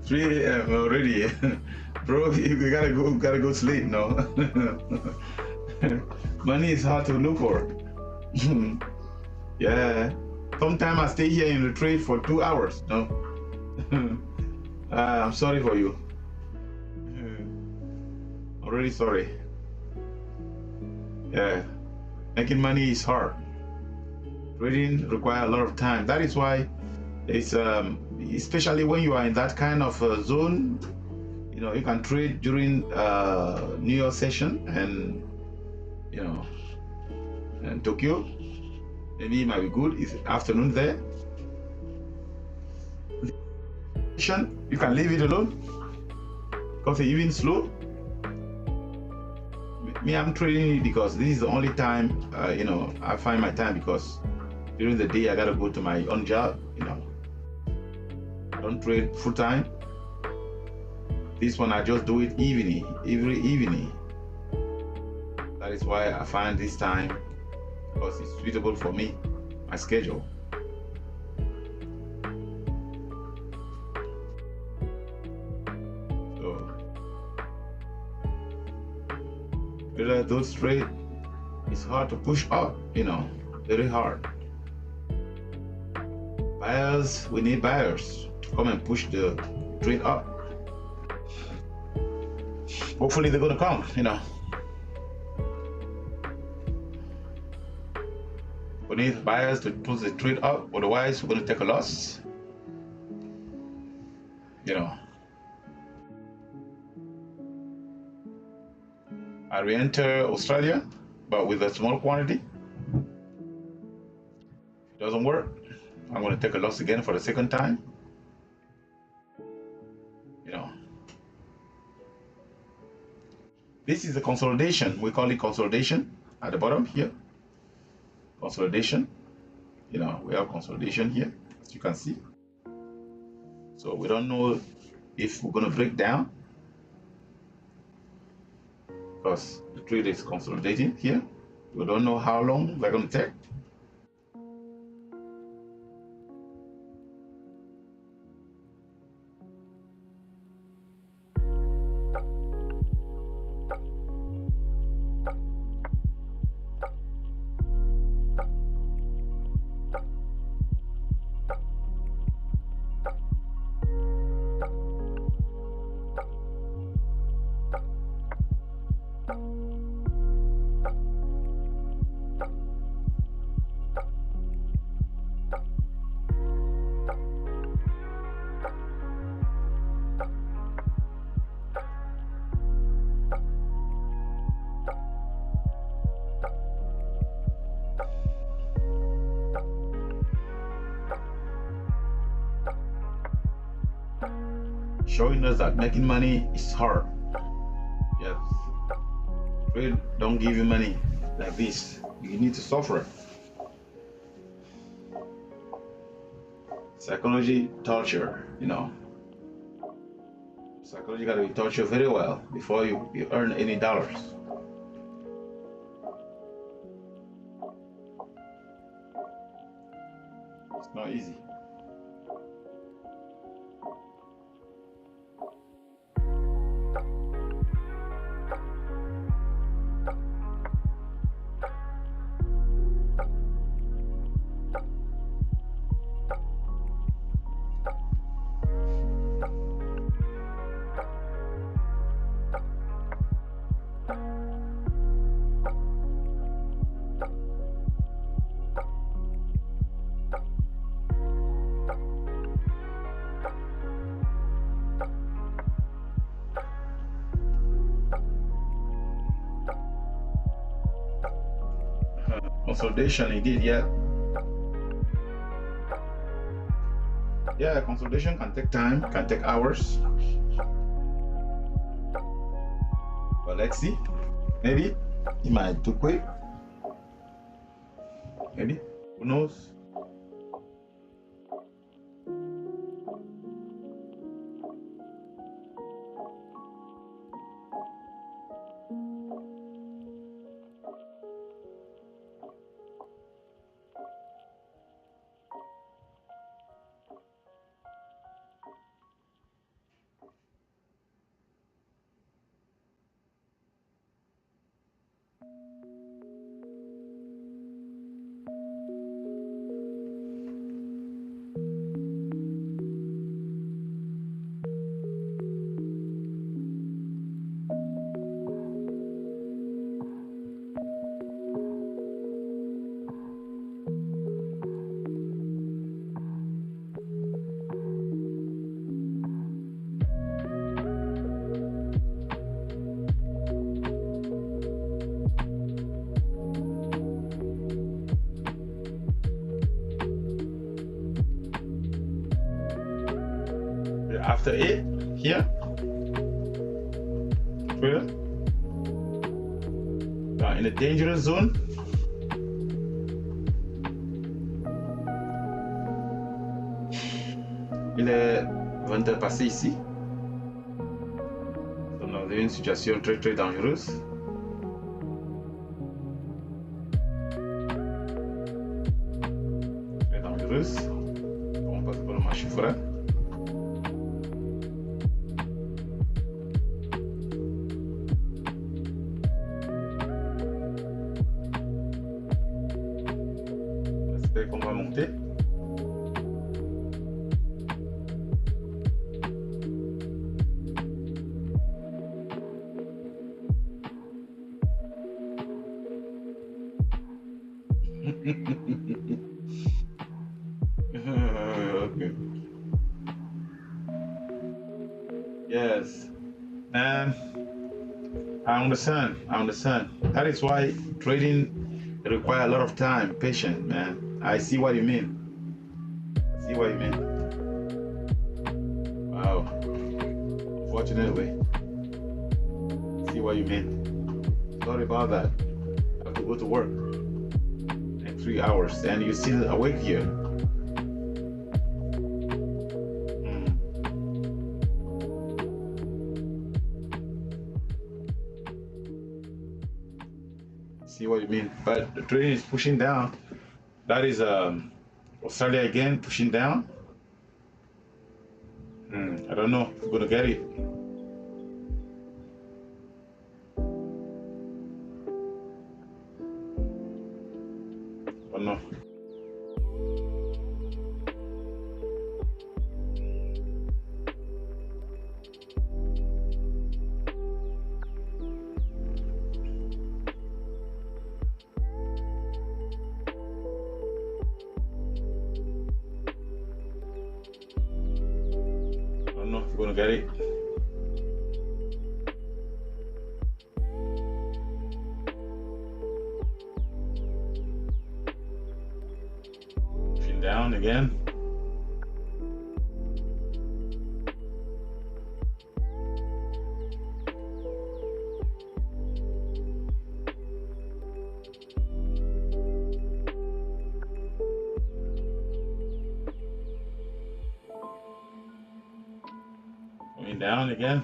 Three AM already. Bro, you gotta go sleep now. Money is hard to look for. Yeah. Sometimes I stay here in the trade for 2 hours. No. I'm sorry for you. Already sorry. Yeah. Making money is hard. Trading requires a lot of time. That is why it's especially when you are in that kind of zone, You know, you can trade during New York session and and Tokyo. Maybe it might be good. It's afternoon there. You can leave it alone because it's even slow. Me, I'm trading it because this is the only time I find my time, because during the day I gotta go to my own job. I don't trade full time. This one I just do it every evening. That is why I find this time, because it's suitable for me, my schedule. So those trade, it's hard to push up, very hard. Buyers, we need buyers to come and push the trade up. Hopefully they're gonna come, We need buyers to push the trade up, otherwise we're gonna take a loss. I re-enter Australia, but with a small quantity. If it doesn't work, I'm gonna take a loss again for the second time. This is a consolidation. We call it consolidation at the bottom here. Consolidation. We have consolidation here, as you can see. So we don't know if we're going to break down, because the trade is consolidating here. We don't know how long we're going to take. Showing us that making money is hard. Yes. Trade don't give you money like this. You need to suffer. Psychology torture, Psychology got to be tortured very well before you earn any dollars. It's not easy. Consolidation indeed, yeah. Yeah, consolidation can take time, can take hours. But let's see. Maybe it might do quick. Maybe. Who knows? after it here, trader, in a dangerous zone. Il est 20h passé ici. On a une situation très très dangereuse. Très dangereuse. On passe par le marché forex. J'espère qu'on va monter. Okay. Yes, man. I understand. That is why trading requires a lot of time, patience, man. I see what you mean. Wow. Unfortunately, I see what you mean. Sorry about that. I have to go to work in 3 hours, and you're still awake here. See what you mean, but the train is pushing down. That is Australia again pushing down. I don't know if we're gonna get it. Oh no. We're gonna get it. Pushing down again. Going down again.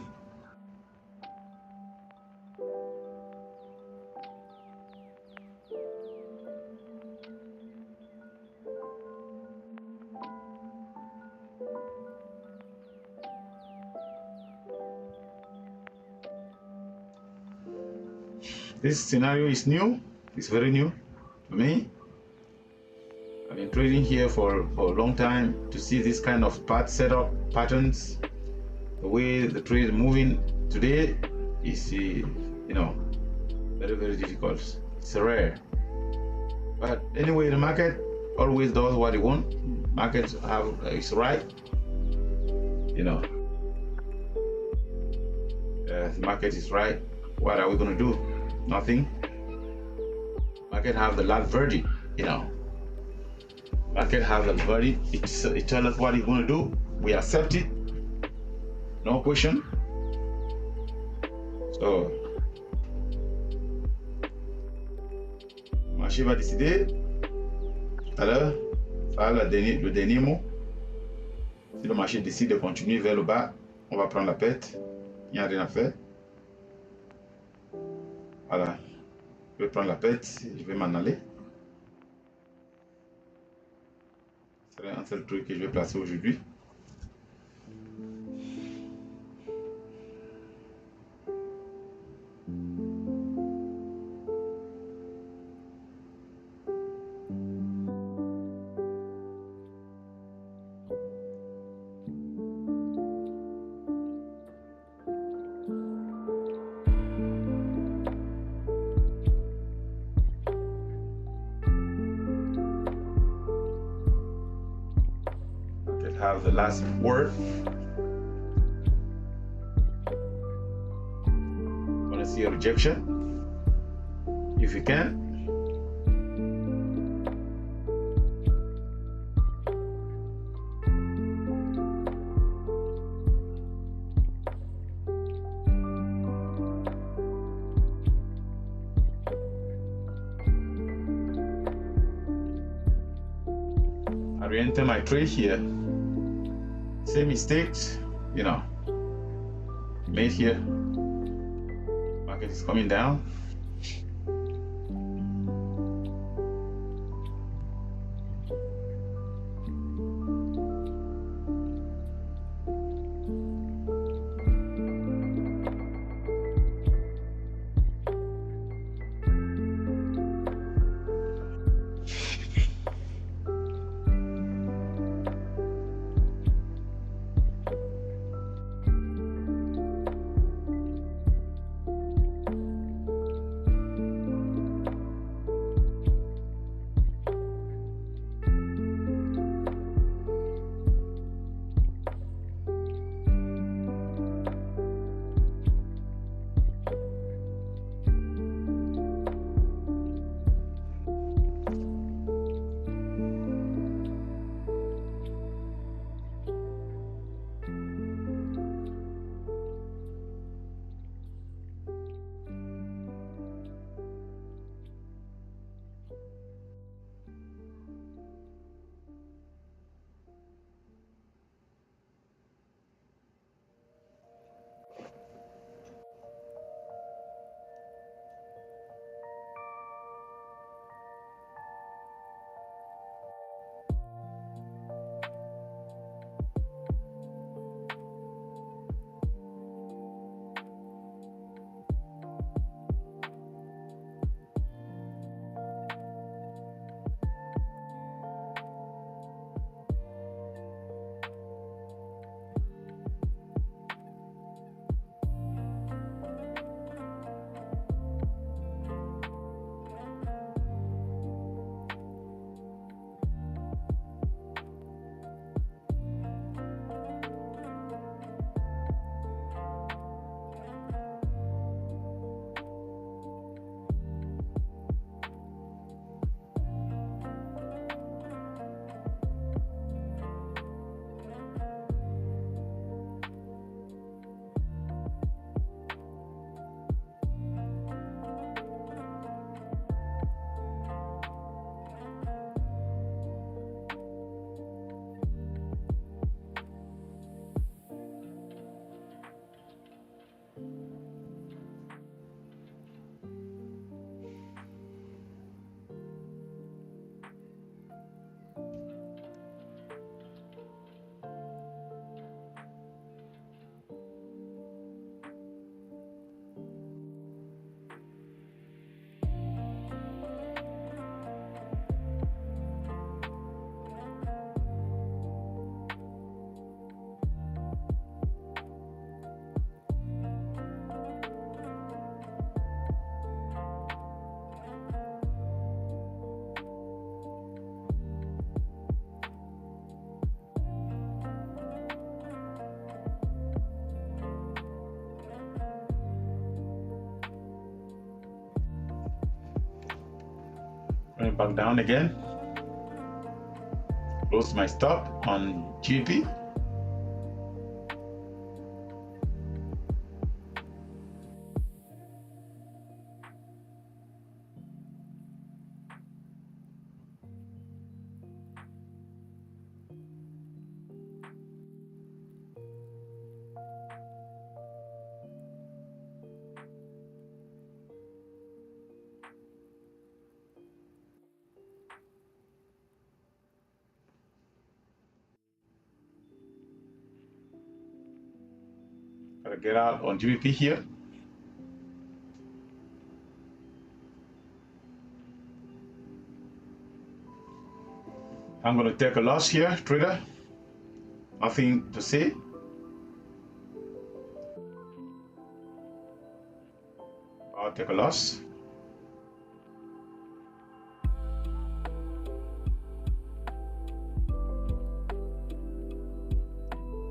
This scenario is new. It's very new to me. I've been trading here for a long time. To see this kind of setup patterns, the way the trade is moving today is, very, very difficult. It's rare. But anyway, the market always does what it wants. Markets have it's right. The market is right. What are we gonna do? Nothing. Market have the last verdict. Market have the verdict. It tells us what it's gonna do. We accept it. No question. So, le marché va décider tout à l'heure. Ça, le dernier mot. Si le marché décide de continuer vers le bas, on va prendre la perte. Il n'y a rien à faire. Voilà. Je vais prendre la perte. Je vais m'en aller. C'est un seul truc que je vais placer aujourd'hui. Have the last word. Want to see a rejection? If you can. re-enter my trade here. Same mistakes, you know, made here. Market is coming down. Going back down again. Close my stop on GBP. Gotta get out on GBP here. I'm gonna take a loss here, trader. Nothing to say. I'll take a loss.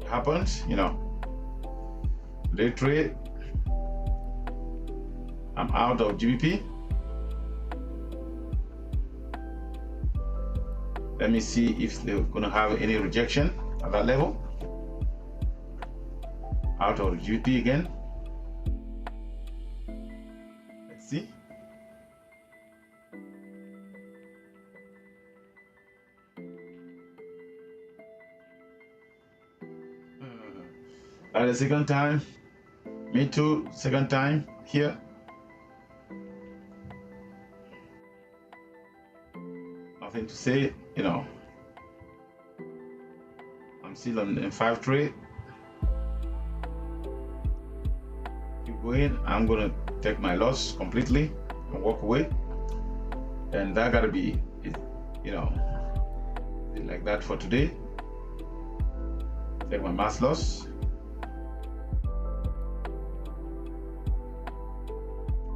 It happens, you know. Day trade. I'm out of GBP. Let me see if they're gonna have any rejection at that level. Out of GBP again. Let's see. The second time, me too, second time here. Nothing to say, you know. I'm still in 5 trade. Keep going. I'm gonna take my loss completely and walk away. And that gotta be, you know, like that for today. Take my mass loss.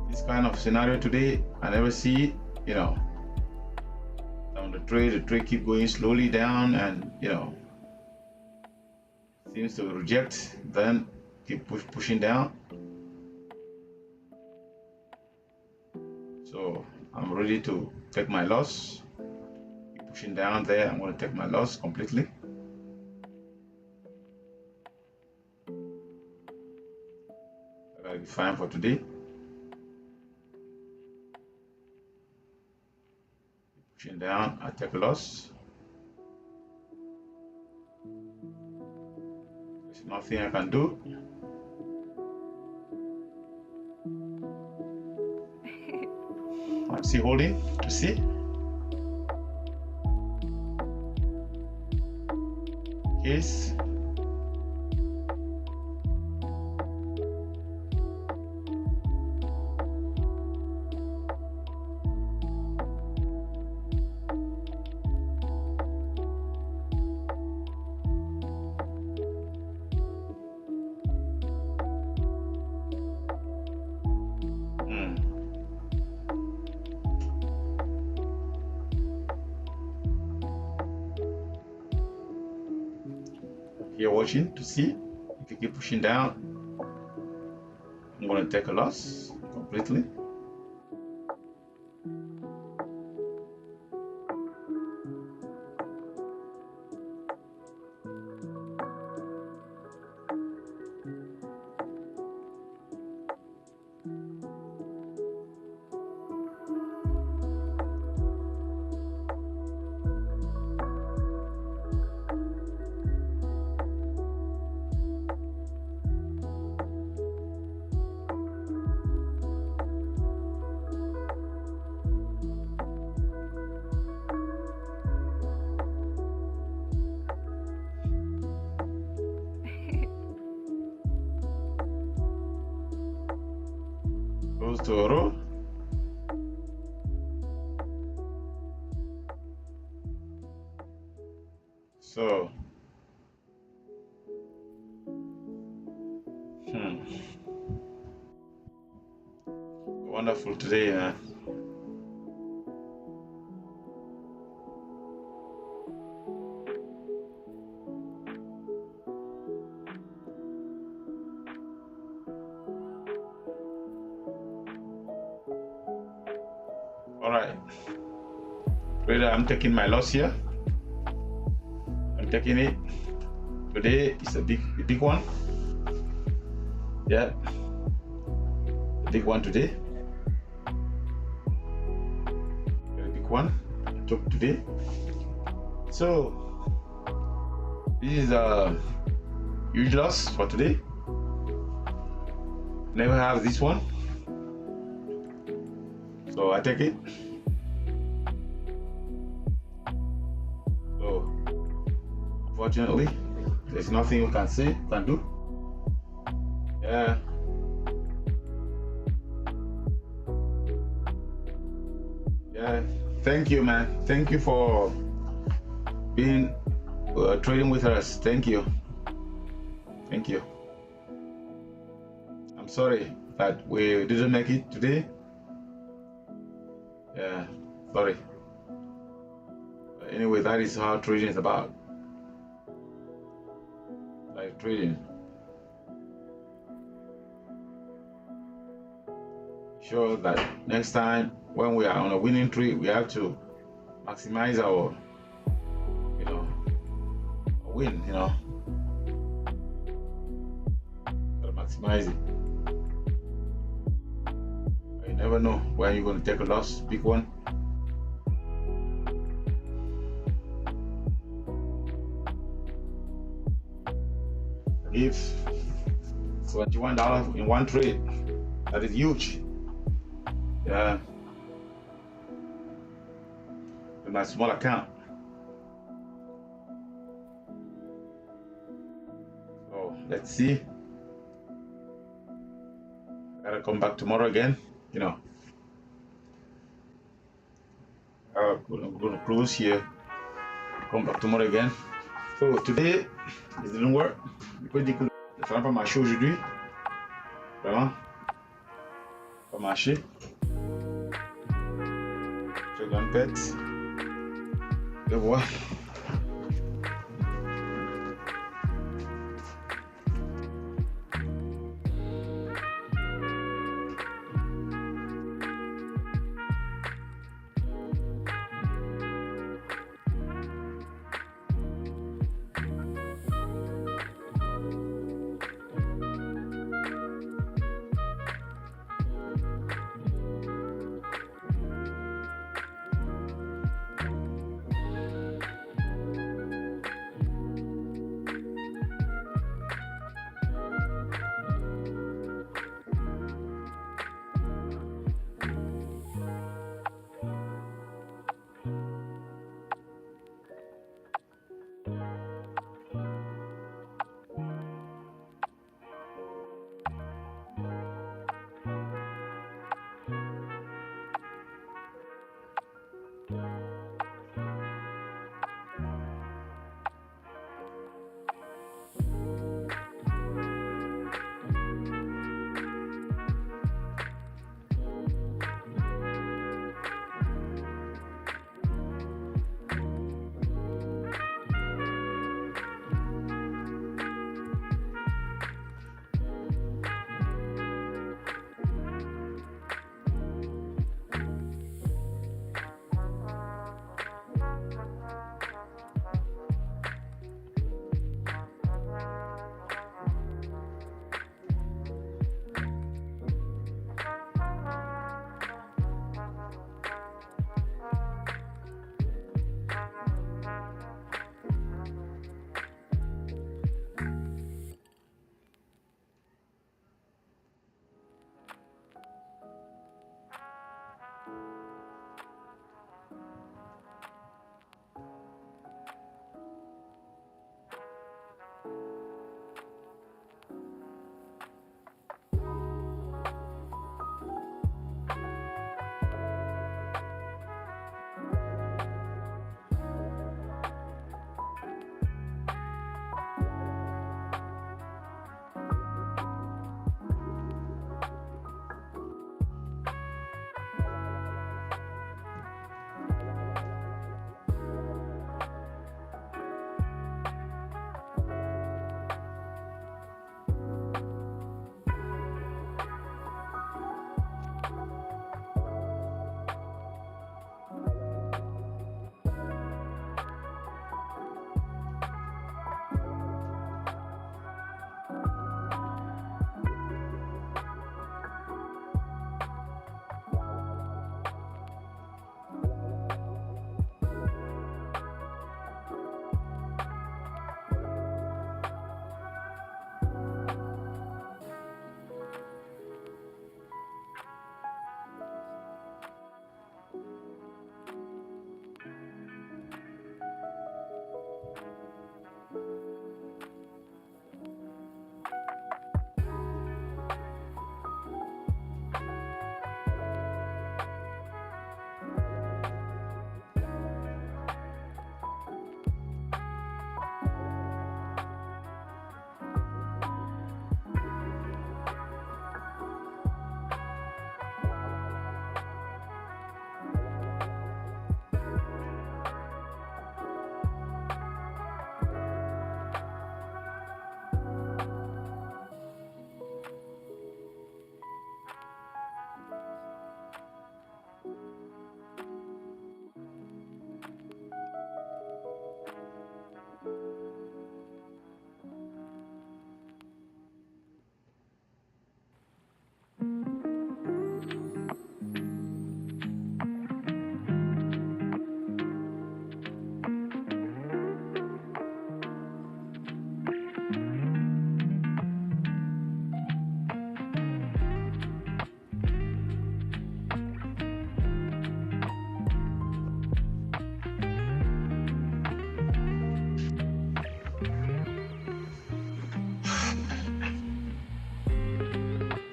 This kind of scenario today, I never see it, you know. On the trade keep going slowly down, and you know, seems to reject, then keep pushing down. So I'm ready to take my loss. Keep pushing down there. I'm going to take my loss completely. That'll be fine for today. Keep pushing down. I take a loss. There's nothing I can do. I'm still holding to see. Case. You're watching to see if you keep pushing down. I'm going to take a loss completely. Goes to a row. So wonderful today, man. All right, trader, I'm taking my loss here. I'm taking it. Today is a big one. Yeah, a big one today. A big one I took today. So this is a huge loss for today. Never have this one. So I take it. So unfortunately, there's nothing you can say, can do. Yeah. Yeah. Thank you, man. Thank you for being trading with us. Thank you. Thank you. I'm sorry that we didn't make it today. Yeah, sorry. But anyway, that is how trading is about. Like trading. Sure that next time when we are on a winning trade, we have to maximize our, you know, win, you know. Gotta maximize it. You never know when you're going to take a loss, big one. If $21 in one trade. That is huge. Yeah. In my small account. So let's see. Gotta come back tomorrow again. You know. I'm gonna close here. Come back tomorrow again. So today, it didn't work. Because ça n'a pas marché aujourd'hui. Vraiment. Pas marché. Je donne pète. Et voilà.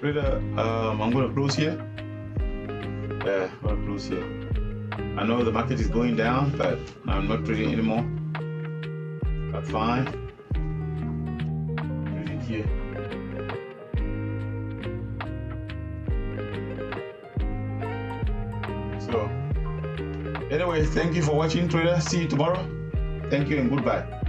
Trader, I'm going to close here. Yeah, I'm going to close here. I know the market is going down, but I'm not trading anymore. That's fine. Trading here. So, anyway, thank you for watching, trader. See you tomorrow. Thank you and goodbye.